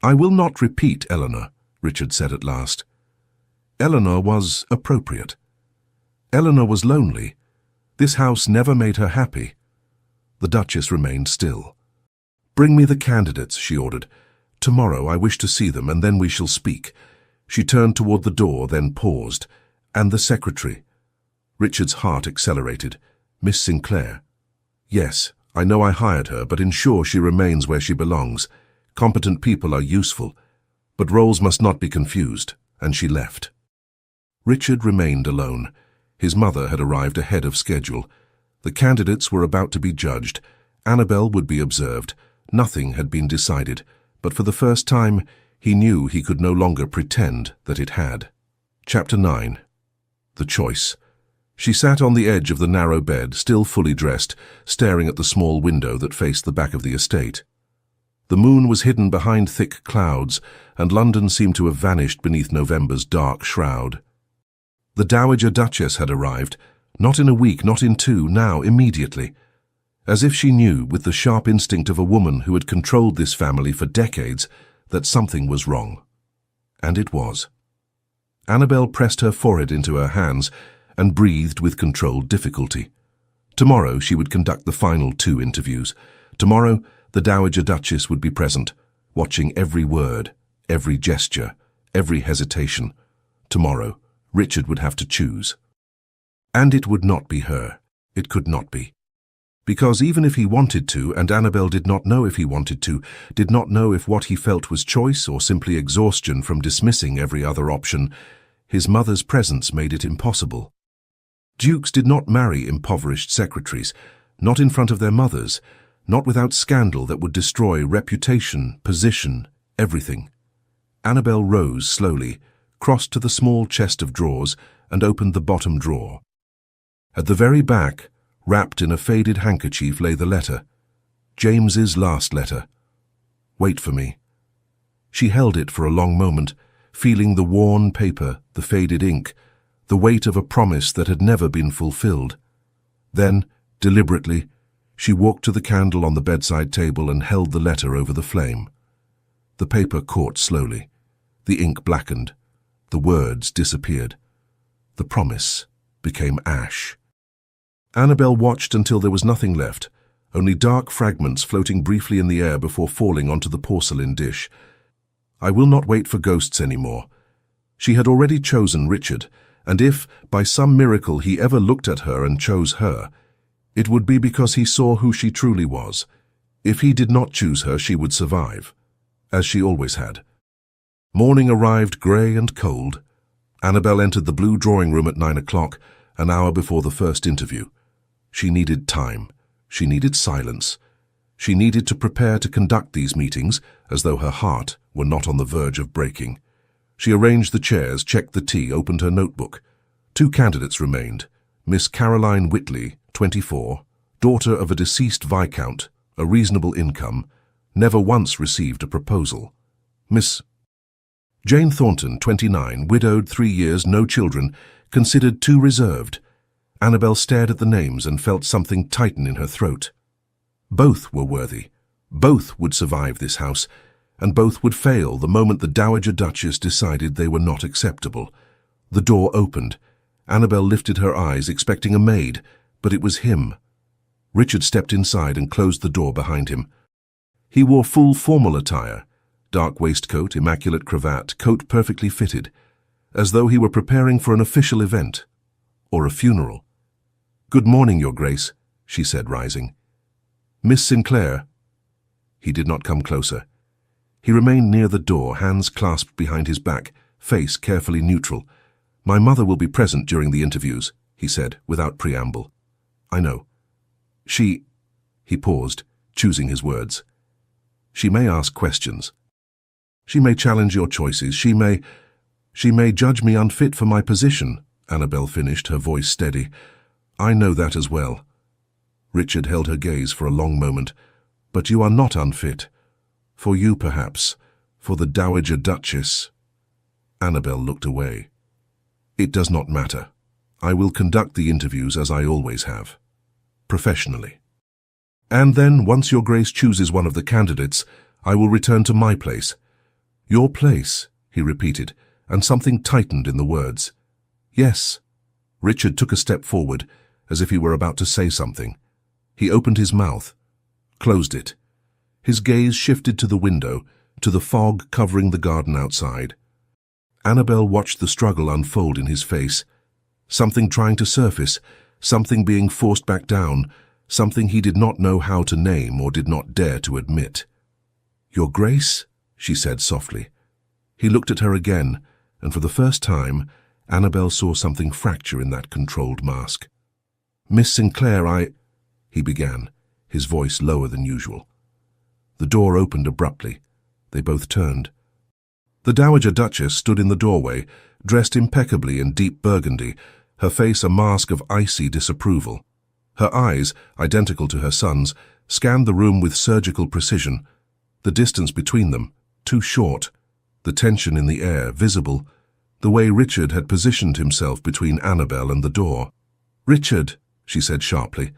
"I will not repeat Eleanor," Richard said at last. "Eleanor was appropriate. Eleanor was lonely. This house never made her happy." The Duchess remained still. "Bring me the candidates," she ordered. "Tomorrow I wish to see them, and then we shall speak." She turned toward the door, then paused. "And the secretary?" Richard's heart accelerated. "Miss Sinclair?" "Yes, I know I hired her, but ensure she remains where she belongs. Competent people are useful, but roles must not be confused," and she left. Richard remained alone. His mother had arrived ahead of schedule. The candidates were about to be judged. Annabel would be observed. Nothing had been decided, but for the first time, he knew he could no longer pretend that it had. Chapter 9. The Choice. She sat on the edge of the narrow bed, still fully dressed, staring at the small window that faced the back of the estate. The moon was hidden behind thick clouds, and London seemed to have vanished beneath November's dark shroud. The Dowager Duchess had arrived, not in a week, not in two, now, immediately. As if she knew, with the sharp instinct of a woman who had controlled this family for decades, that something was wrong. And it was. Annabel pressed her forehead into her hands and breathed with controlled difficulty. Tomorrow she would conduct the final 2 interviews. Tomorrow the Dowager Duchess would be present, watching every word, every gesture, every hesitation. Tomorrow Richard would have to choose. And it would not be her. It could not be. Because even if he wanted to, and Annabel did not know if he wanted to, did not know if what he felt was choice or simply exhaustion from dismissing every other option, his mother's presence made it impossible. Dukes did not marry impoverished secretaries, not in front of their mothers, not without scandal that would destroy reputation, position, everything. Annabel rose slowly, crossed to the small chest of drawers, and opened the bottom drawer. At the very back, wrapped in a faded handkerchief, lay the letter. James's last letter. Wait for me. She held it for a long moment, feeling the worn paper, the faded ink, the weight of a promise that had never been fulfilled. Then, deliberately, she walked to the candle on the bedside table and held the letter over the flame. The paper caught slowly. The ink blackened. The words disappeared. The promise became ash. Annabel watched until there was nothing left, only dark fragments floating briefly in the air before falling onto the porcelain dish. I will not wait for ghosts anymore. She had already chosen Richard, and if, by some miracle, he ever looked at her and chose her, it would be because he saw who she truly was. If he did not choose her, she would survive, as she always had. Morning arrived grey and cold. Annabel entered the blue drawing room at 9 o'clock, an hour before the first interview. She needed time. She needed silence. She needed to prepare to conduct these meetings as though her heart were not on the verge of breaking. She arranged the chairs, checked the tea, opened her notebook. 2 candidates remained. Miss Caroline Whitley, 24, daughter of a deceased viscount, a reasonable income, never once received a proposal. Miss Jane Thornton, 29, widowed, 3 years, no children, considered too reserved. Annabel stared at the names and felt something tighten in her throat. Both were worthy. Both would survive this house, and both would fail the moment the Dowager Duchess decided they were not acceptable. The door opened. Annabel lifted her eyes, expecting a maid, but it was him. Richard stepped inside and closed the door behind him. He wore full formal attire, dark waistcoat, immaculate cravat, coat perfectly fitted, as though he were preparing for an official event or a funeral. "Good morning, Your Grace," she said, rising. "Miss Sinclair." He did not come closer. He remained near the door, hands clasped behind his back, face carefully neutral. "My mother will be present during the interviews," he said, without preamble. "I know. She—" He paused, choosing his words. "She may ask questions. She may challenge your choices. She may judge me unfit for my position," Annabel finished, her voice steady. "I know that as well." Richard held her gaze for a long moment. "But you are not unfit. For you, perhaps. For the Dowager Duchess." Annabel looked away. "It does not matter. I will conduct the interviews as I always have. Professionally. And then, once Your Grace chooses one of the candidates, I will return to my place." "Your place," he repeated, and something tightened in the words. "Yes." Richard took a step forward, as if he were about to say something. He opened his mouth, closed it. His gaze shifted to the window, to the fog covering the garden outside. Annabel watched the struggle unfold in his face. Something trying to surface, something being forced back down, something he did not know how to name or did not dare to admit. "Your Grace?" she said softly. He looked at her again, and for the first time, Annabel saw something fracture in that controlled mask. "Miss Sinclair, he began, his voice lower than usual. The door opened abruptly. They both turned. The Dowager Duchess stood in the doorway, dressed impeccably in deep burgundy, her face a mask of icy disapproval. Her eyes, identical to her son's, scanned the room with surgical precision. The distance between them, too short. The tension in the air, visible. The way Richard had positioned himself between Annabel and the door. "Richard," she said sharply.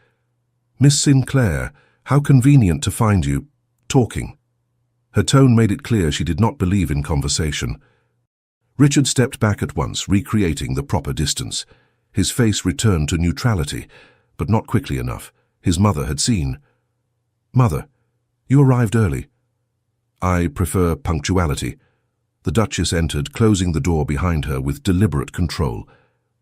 "Miss Sinclair, how convenient to find you talking." Her tone made it clear she did not believe in conversation. Richard stepped back at once, recreating the proper distance. His face returned to neutrality, but not quickly enough. His mother had seen. "Mother, you arrived early." "I prefer punctuality." The Duchess entered, closing the door behind her with deliberate control.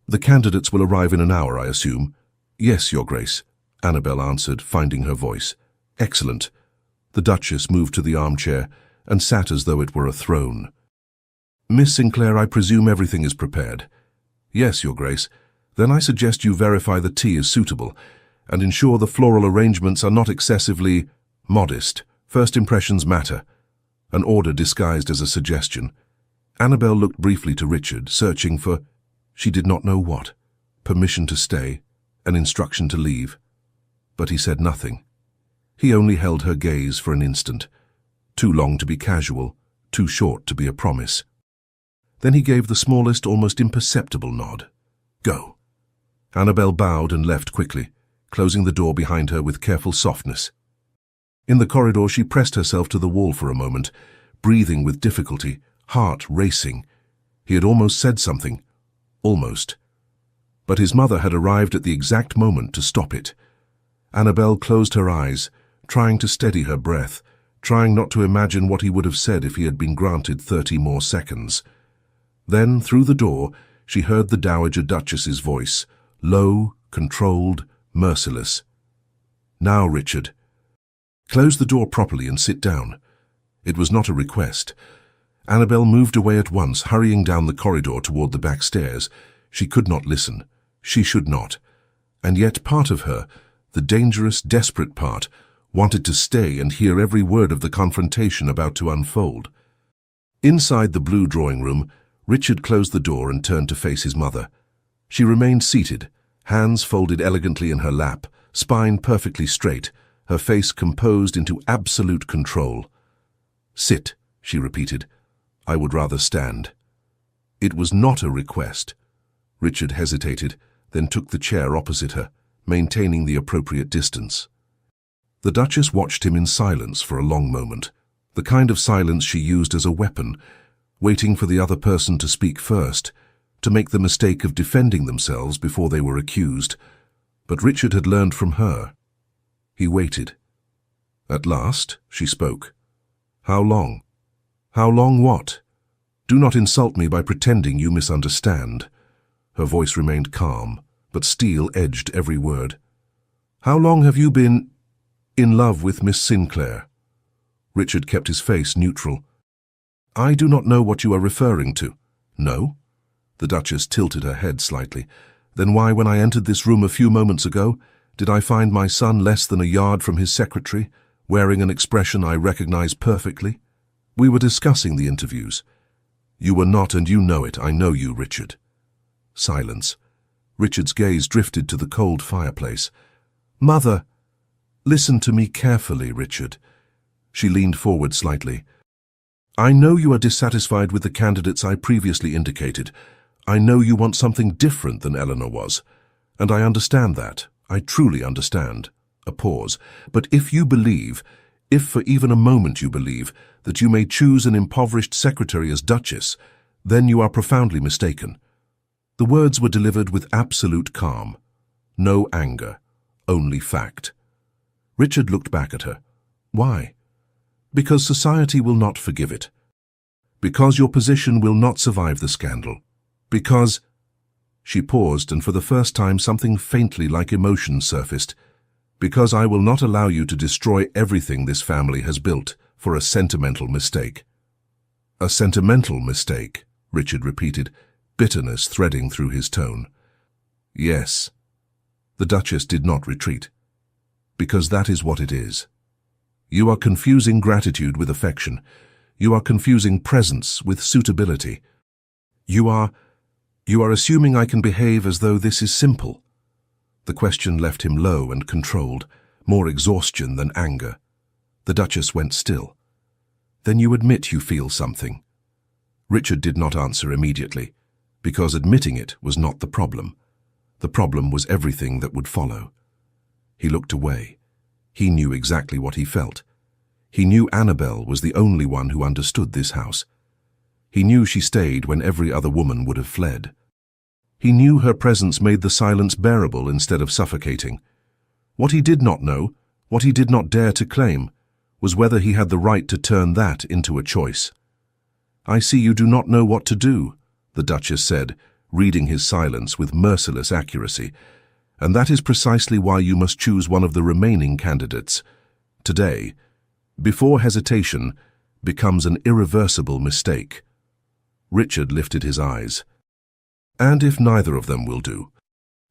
"The candidates will arrive in an hour, I assume." "Yes, Your Grace," Annabel answered, finding her voice. "Excellent." The Duchess moved to the armchair and sat as though it were a throne. "Miss Sinclair, I presume everything is prepared." "Yes, Your Grace." "Then I suggest you verify the tea is suitable and ensure the floral arrangements are not excessively modest. First impressions matter." An order disguised as a suggestion. Annabel looked briefly to Richard, searching for, she did not know what, permission to stay, an instruction to leave. But he said nothing. He only held her gaze for an instant, too long to be casual, too short to be a promise. Then he gave the smallest, almost imperceptible nod. "Go." Annabel bowed and left quickly, closing the door behind her with careful softness. In the corridor, she pressed herself to the wall for a moment, breathing with difficulty, heart racing. He had almost said something. Almost. But his mother had arrived at the exact moment to stop it. Annabel closed her eyes, trying to steady her breath, trying not to imagine what he would have said if he had been granted 30 more seconds. Then, through the door, she heard the Dowager Duchess's voice, low, controlled, merciless. "Now, Richard. Close the door properly and sit down." It was not a request. Annabel moved away at once, hurrying down the corridor toward the back stairs. She could not listen. She should not. And yet part of her, the dangerous, desperate part, wanted to stay and hear every word of the confrontation about to unfold. Inside the blue drawing room, Richard closed the door and turned to face his mother. She remained seated, hands folded elegantly in her lap, spine perfectly straight, her face composed into absolute control. "Sit," she repeated. "I would rather stand." It was not a request. Richard hesitated, then took the chair opposite her, maintaining the appropriate distance. The Duchess watched him in silence for a long moment, the kind of silence she used as a weapon, waiting for the other person to speak first, to make the mistake of defending themselves before they were accused. But Richard had learned from her. He waited. At last, she spoke. "How long?" "How long what?" "Do not insult me by pretending you misunderstand." Her voice remained calm, but steel edged every word. "How long have you been in love with Miss Sinclair?" Richard kept his face neutral. "I do not know what you are referring to." "No?" The Duchess tilted her head slightly. "Then why, when I entered this room a few moments ago, did I find my son less than a yard from his secretary, wearing an expression I recognize perfectly? We were discussing the interviews." "You were not, and you know it. I know you, Richard." Silence. Richard's gaze drifted to the cold fireplace. "Mother, listen to me carefully, Richard." She leaned forward slightly. "I know you are dissatisfied with the candidates I previously indicated. I know you want something different than Eleanor was. And I understand that. I truly understand." A pause. "But if you believe, if for even a moment you believe, that you may choose an impoverished secretary as Duchess, then you are profoundly mistaken." The words were delivered with absolute calm. No anger, only fact. Richard looked back at her. "Why?" "Because society will not forgive it. Because your position will not survive the scandal. Because—" She paused, and for the first time something faintly like emotion surfaced. "Because I will not allow you to destroy everything this family has built for a sentimental mistake." "A sentimental mistake," Richard repeated. bitterness threading through his tone. Yes. The Duchess did not retreat. Because that is what it is. You are confusing gratitude with affection. You are confusing presence with suitability. You are assuming I can behave as though this is simple. The question left him low and controlled, more exhaustion than anger. The Duchess went still. Then you admit you feel something. Richard did not answer immediately, because admitting it was not the problem. The problem was everything that would follow. He looked away. He knew exactly what he felt. He knew Annabel was the only one who understood this house. He knew she stayed when every other woman would have fled. He knew her presence made the silence bearable instead of suffocating. What he did not know, what he did not dare to claim, was whether he had the right to turn that into a choice. "I see you do not know what to do," the Duchess said, reading his silence with merciless accuracy. "And that is precisely why you must choose one of the remaining candidates. Today, before hesitation becomes an irreversible mistake." Richard lifted his eyes. "And if neither of them will do,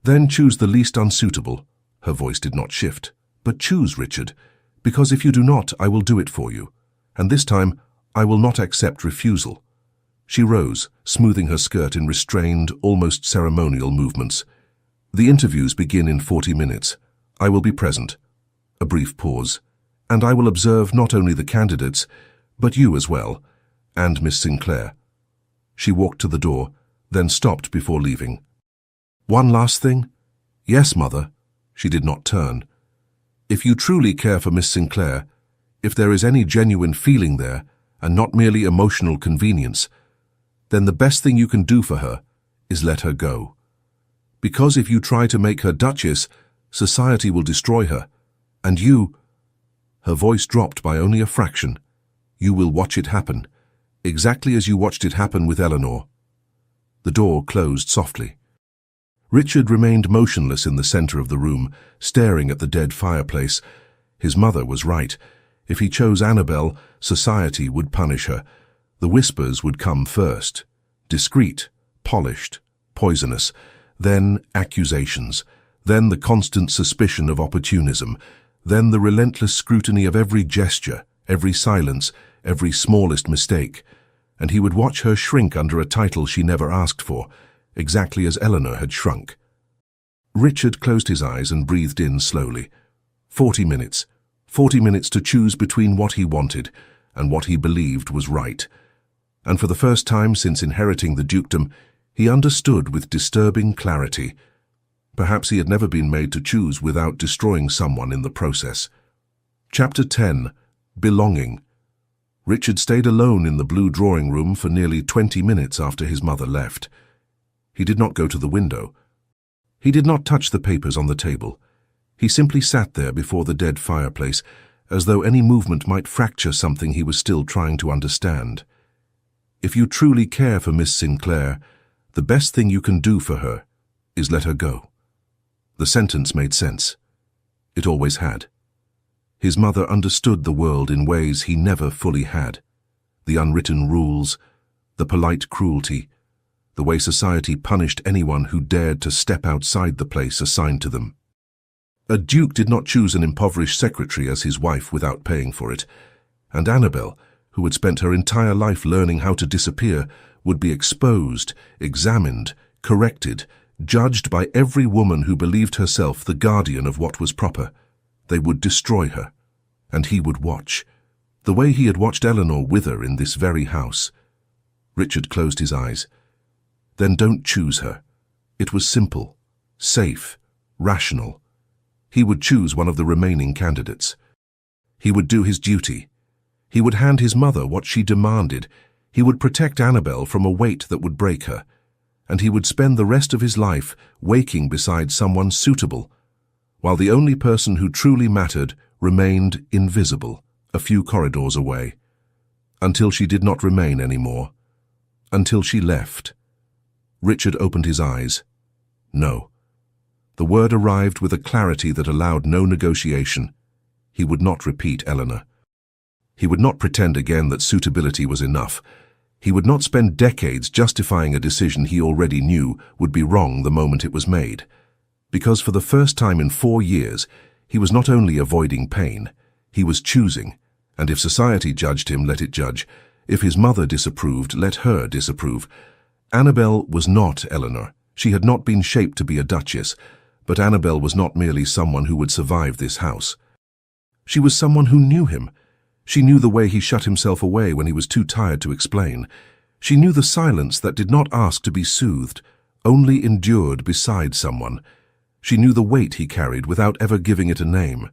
then choose the least unsuitable." Her voice did not shift. "But choose, Richard, because if you do not, I will do it for you. And this time, I will not accept refusal." She rose, smoothing her skirt in restrained, almost ceremonial movements. "The interviews begin in 40 minutes. I will be present." A brief pause. "And I will observe not only the candidates, but you as well, and Miss Sinclair." She walked to the door, then stopped before leaving. "One last thing?" "Yes, Mother." She did not turn. "If you truly care for Miss Sinclair, if there is any genuine feeling there, and not merely emotional convenience, then the best thing you can do for her is let her go. Because if you try to make her Duchess, society will destroy her, and you—" Her voice dropped by only a fraction. "You will watch it happen, exactly as you watched it happen with Eleanor." The door closed softly. Richard remained motionless in the center of the room, staring at the dead fireplace. His mother was right. If he chose Annabel, society would punish her. The whispers would come first. Discreet, polished, poisonous. Then accusations. Then the constant suspicion of opportunism. Then the relentless scrutiny of every gesture, every silence, every smallest mistake. And he would watch her shrink under a title she never asked for, exactly as Eleanor had shrunk. Richard closed his eyes and breathed in slowly. 40 minutes. 40 minutes to choose between what he wanted and what he believed was right. And for the first time since inheriting the dukedom, he understood with disturbing clarity. Perhaps he had never been made to choose without destroying someone in the process. Chapter 10. Belonging. Richard stayed alone in the blue drawing room for nearly 20 minutes after his mother left. He did not go to the window. He did not touch the papers on the table. He simply sat there before the dead fireplace, as though any movement might fracture something he was still trying to understand. If you truly care for Miss Sinclair, the best thing you can do for her is let her go. The sentence made sense. It always had. His mother understood the world in ways he never fully had. The unwritten rules, the polite cruelty, the way society punished anyone who dared to step outside the place assigned to them. A duke did not choose an impoverished secretary as his wife without paying for it, and Annabel, who had spent her entire life learning how to disappear, would be exposed, examined, corrected, judged by every woman who believed herself the guardian of what was proper. They would destroy her, and he would watch, the way he had watched Eleanor wither in this very house. Richard closed his eyes. Then don't choose her. It was simple, safe, rational. He would choose one of the remaining candidates. He would do his duty. He would hand his mother what she demanded. He would protect Annabel from a weight that would break her. And he would spend the rest of his life waking beside someone suitable, while the only person who truly mattered remained invisible, a few corridors away. Until she did not remain anymore. Until she left. Richard opened his eyes. No. The word arrived with a clarity that allowed no negotiation. He would not repeat Eleanor. He would not pretend again that suitability was enough. He would not spend decades justifying a decision he already knew would be wrong the moment it was made. Because for the first time in 4 years, he was not only avoiding pain, he was choosing. And if society judged him, let it judge. If his mother disapproved, let her disapprove. Annabel was not Eleanor. She had not been shaped to be a duchess, but Annabel was not merely someone who would survive this house. She was someone who knew him. She knew the way he shut himself away when he was too tired to explain. She knew the silence that did not ask to be soothed, only endured beside someone. She knew the weight he carried without ever giving it a name.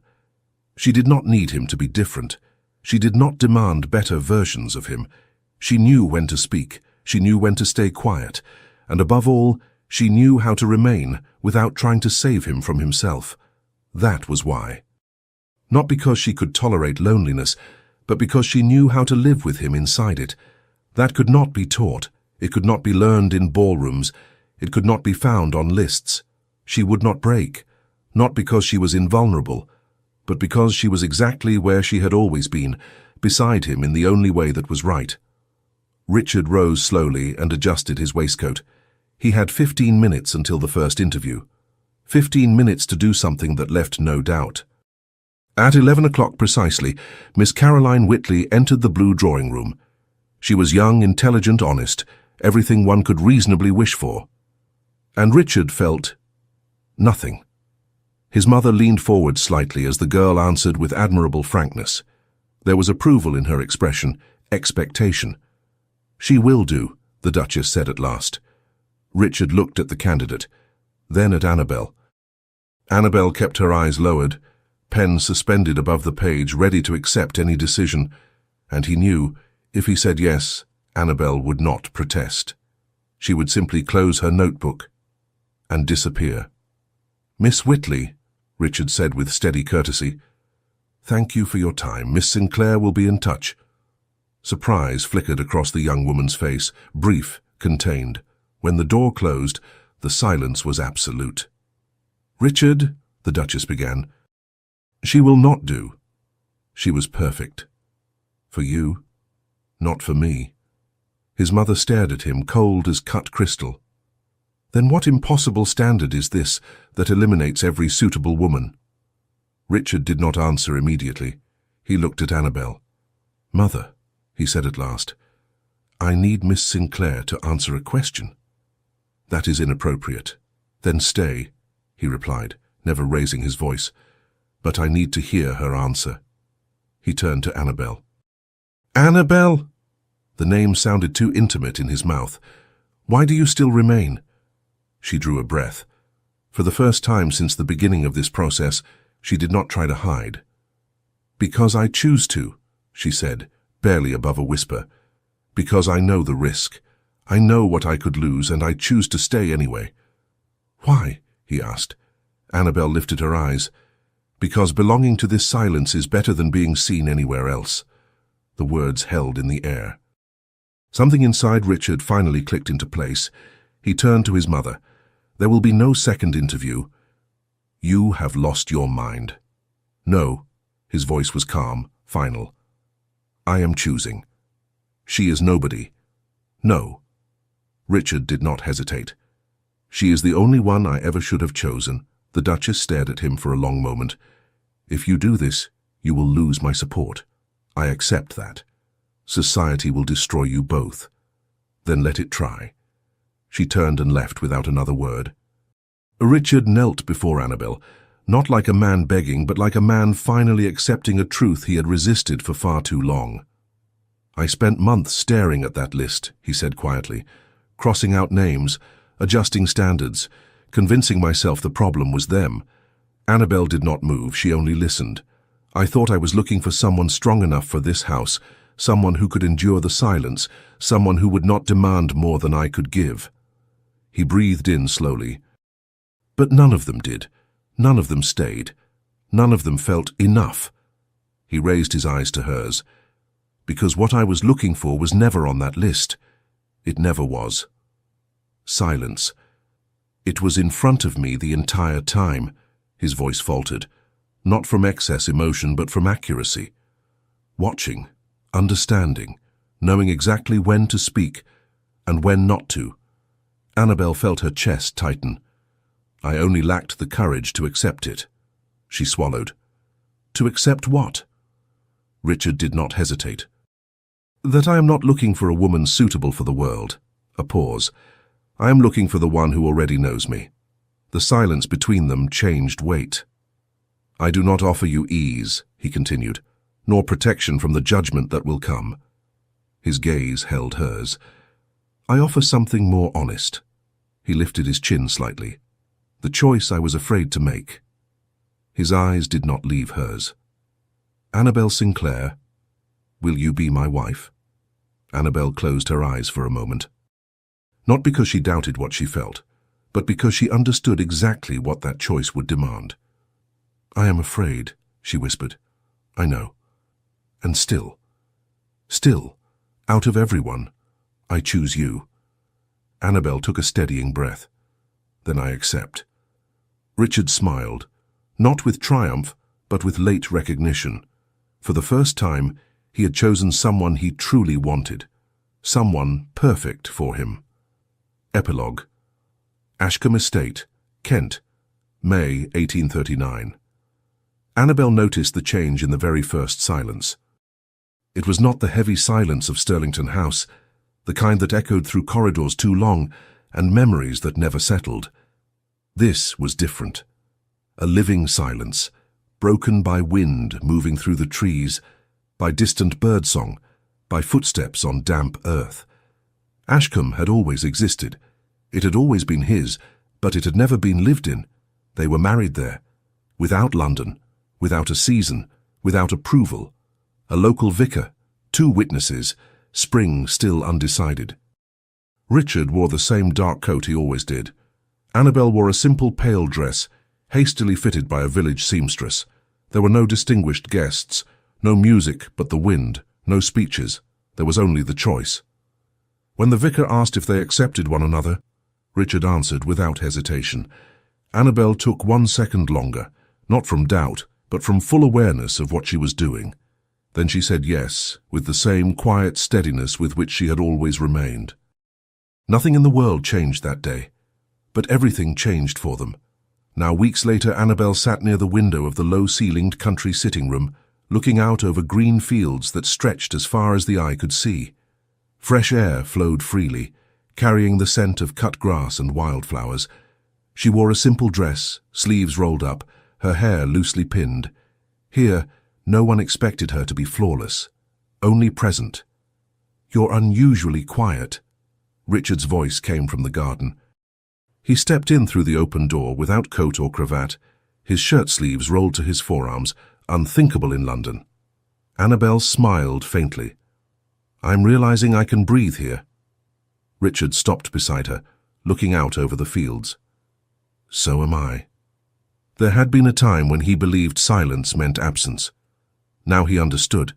She did not need him to be different. She did not demand better versions of him. She knew when to speak. She knew when to stay quiet. And above all, she knew how to remain without trying to save him from himself. That was why. Not because she could tolerate loneliness, but because she knew how to live with him inside it. That could not be taught. It could not be learned in ballrooms. It could not be found on lists. She would not break, not because she was invulnerable, but because she was exactly where she had always been, beside him in the only way that was right. Richard rose slowly and adjusted his waistcoat. He had 15 minutes until the first interview. 15 minutes to do something that left no doubt. At 11 o'clock precisely, Miss Caroline Whitley entered the blue drawing room. She was young, intelligent, honest, everything one could reasonably wish for. And Richard felt nothing. His mother leaned forward slightly as the girl answered with admirable frankness. There was approval in her expression, expectation. "She will do," the Duchess said at last. Richard looked at the candidate, then at Annabel. Annabel kept her eyes lowered, pen suspended above the page, ready to accept any decision, and he knew, if he said yes, Annabel would not protest. She would simply close her notebook and disappear. "Miss Whitley," Richard said with steady courtesy, "thank you for your time. Miss Sinclair will be in touch." Surprise flickered across the young woman's face, brief, contained. When the door closed, the silence was absolute. "Richard," the Duchess began, "she will not do. She was perfect. For you, not for me." His mother stared at him, cold as cut crystal. "Then what impossible standard is this that eliminates every suitable woman?" Richard did not answer immediately. He looked at Annabel. "Mother," he said at last, "I need Miss Sinclair to answer a question." "That is inappropriate." "Then stay," he replied, never raising his voice. "But I need to hear her answer." He turned to Annabel. "Annabel!" The name sounded too intimate in his mouth. "Why do you still remain?" She drew a breath. For the first time since the beginning of this process, she did not try to hide. "Because I choose to," she said, barely above a whisper. "Because I know the risk. I know what I could lose, and I choose to stay anyway." "Why?" he asked. Annabel lifted her eyes. "Because belonging to this silence is better than being seen anywhere else." The words held in the air. Something inside Richard finally clicked into place. He turned to his mother. "There will be no second interview. You have lost your mind." "No," his voice was calm, final. "I am choosing. She is nobody." "No." Richard did not hesitate. "She is the only one I ever should have chosen." The Duchess stared at him for a long moment. "If you do this, you will lose my support. I accept that. Society will destroy you both. Then let it try." She turned and left without another word. Richard knelt before Annabel, not like a man begging, but like a man finally accepting a truth he had resisted for far too long. "I spent months staring at that list," he said quietly, crossing out names, adjusting standards, convincing myself the problem was them. Annabel did not move, she only listened. "I thought I was looking for someone strong enough for this house, someone who could endure the silence, someone who would not demand more than I could give." He breathed in slowly. But none of them did. None of them stayed. None of them felt enough. He raised his eyes to hers. "Because what I was looking for was never on that list. It never was." Silence. "It was in front of me the entire time," his voice faltered, not from excess emotion but from accuracy. "Watching, understanding, knowing exactly when to speak and when not to. Annabel felt her chest tighten. I only lacked the courage to accept it. She swallowed. To accept what? Richard did not hesitate. That I am not looking for a woman suitable for the world. A pause. I am looking for the one who already knows me. The silence between them changed weight. I do not offer you ease, he continued, nor protection from the judgment that will come. His gaze held hers. I offer something more honest. He lifted his chin slightly. The choice I was afraid to make. His eyes did not leave hers. Annabel Sinclair, will you be my wife? Annabel closed her eyes for a moment. Not because she doubted what she felt, but because she understood exactly what that choice would demand. I am afraid, she whispered. I know. And still, out of everyone, I choose you. Annabel took a steadying breath. Then I accept. Richard smiled, not with triumph, but with late recognition. For the first time, he had chosen someone he truly wanted, someone perfect for him. Epilogue. Ashcombe Estate, Kent, May 1839. Annabel noticed the change in the very first silence. It was not the heavy silence of Stirlington House, the kind that echoed through corridors too long and memories that never settled. This was different. A living silence, broken by wind moving through the trees, by distant birdsong, by footsteps on damp earth. Ashcombe had always existed. It had always been his, but it had never been lived in. They were married there, without London, without a season, without approval. A local vicar, 2 witnesses, spring still undecided. Richard wore the same dark coat he always did. Annabel wore a simple pale dress, hastily fitted by a village seamstress. There were no distinguished guests, no music but the wind, no speeches. There was only the choice. When the vicar asked if they accepted one another, Richard answered without hesitation. Annabel took 1 second longer, not from doubt, but from full awareness of what she was doing. Then she said yes, with the same quiet steadiness with which she had always remained. Nothing in the world changed that day, but everything changed for them. Now, weeks later, Annabel sat near the window of the low-ceilinged country sitting room, looking out over green fields that stretched as far as the eye could see. Fresh air flowed freely, carrying the scent of cut grass and wildflowers. She wore a simple dress, sleeves rolled up, her hair loosely pinned. Here, no one expected her to be flawless, only present. You're unusually quiet. Richard's voice came from the garden. He stepped in through the open door without coat or cravat, his shirt sleeves rolled to his forearms, unthinkable in London. Annabel smiled faintly. I'm realizing I can breathe here. Richard stopped beside her, looking out over the fields. So am I. There had been a time when he believed silence meant absence. Now he understood.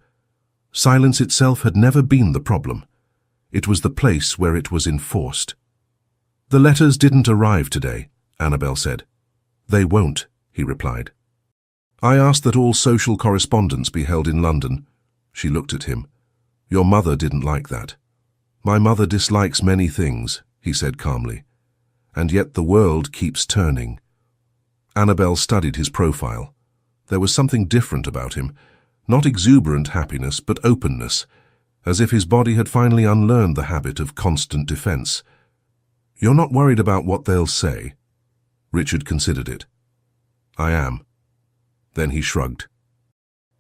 Silence itself had never been the problem. It was the place where it was enforced. The letters didn't arrive today, Annabel said. They won't, he replied. I asked that all social correspondence be held in London. She looked at him. Your mother didn't like that. My mother dislikes many things, he said calmly. And yet the world keeps turning. Annabel studied his profile. There was something different about him, not exuberant happiness, but openness, as if his body had finally unlearned the habit of constant defense. You're not worried about what they'll say? Richard considered it. I am. Then he shrugged.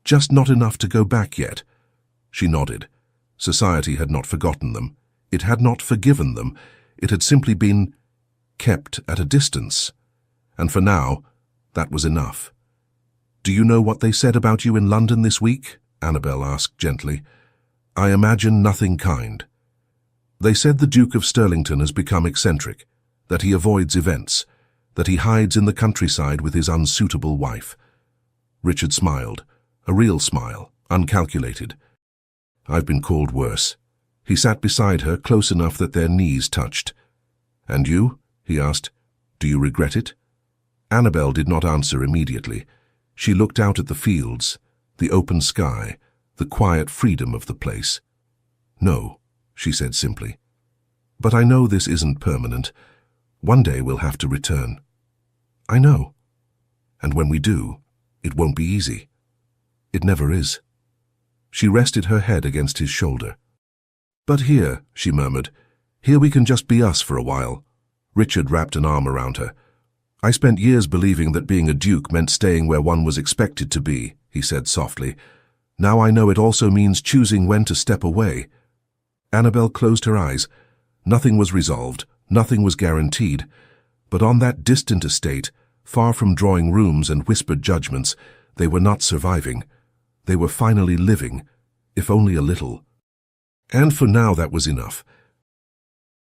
Just not enough to go back yet? She nodded. Society had not forgotten them. It had not forgiven them. It had simply been kept at a distance. And for now, that was enough. Do you know what they said about you in London this week? Annabel asked gently. I imagine nothing kind. They said the Duke of Stirlington has become eccentric, that he avoids events, that he hides in the countryside with his unsuitable wife. Richard smiled, a real smile, uncalculated. I've been called worse. He sat beside her, close enough that their knees touched. And you? He asked. Do you regret it? Annabel did not answer immediately. She looked out at the fields, the open sky, the quiet freedom of the place. No, she said simply. But I know this isn't permanent. One day we'll have to return. I know. And when we do, it won't be easy. It never is. She rested her head against his shoulder. But here, she murmured, here we can just be us for a while. Richard wrapped an arm around her. I spent years believing that being a duke meant staying where one was expected to be, he said softly. Now I know it also means choosing when to step away. Annabel closed her eyes. Nothing was resolved, nothing was guaranteed. But on that distant estate, far from drawing rooms and whispered judgments, they were not surviving. They were finally living, if only a little. And for now that was enough.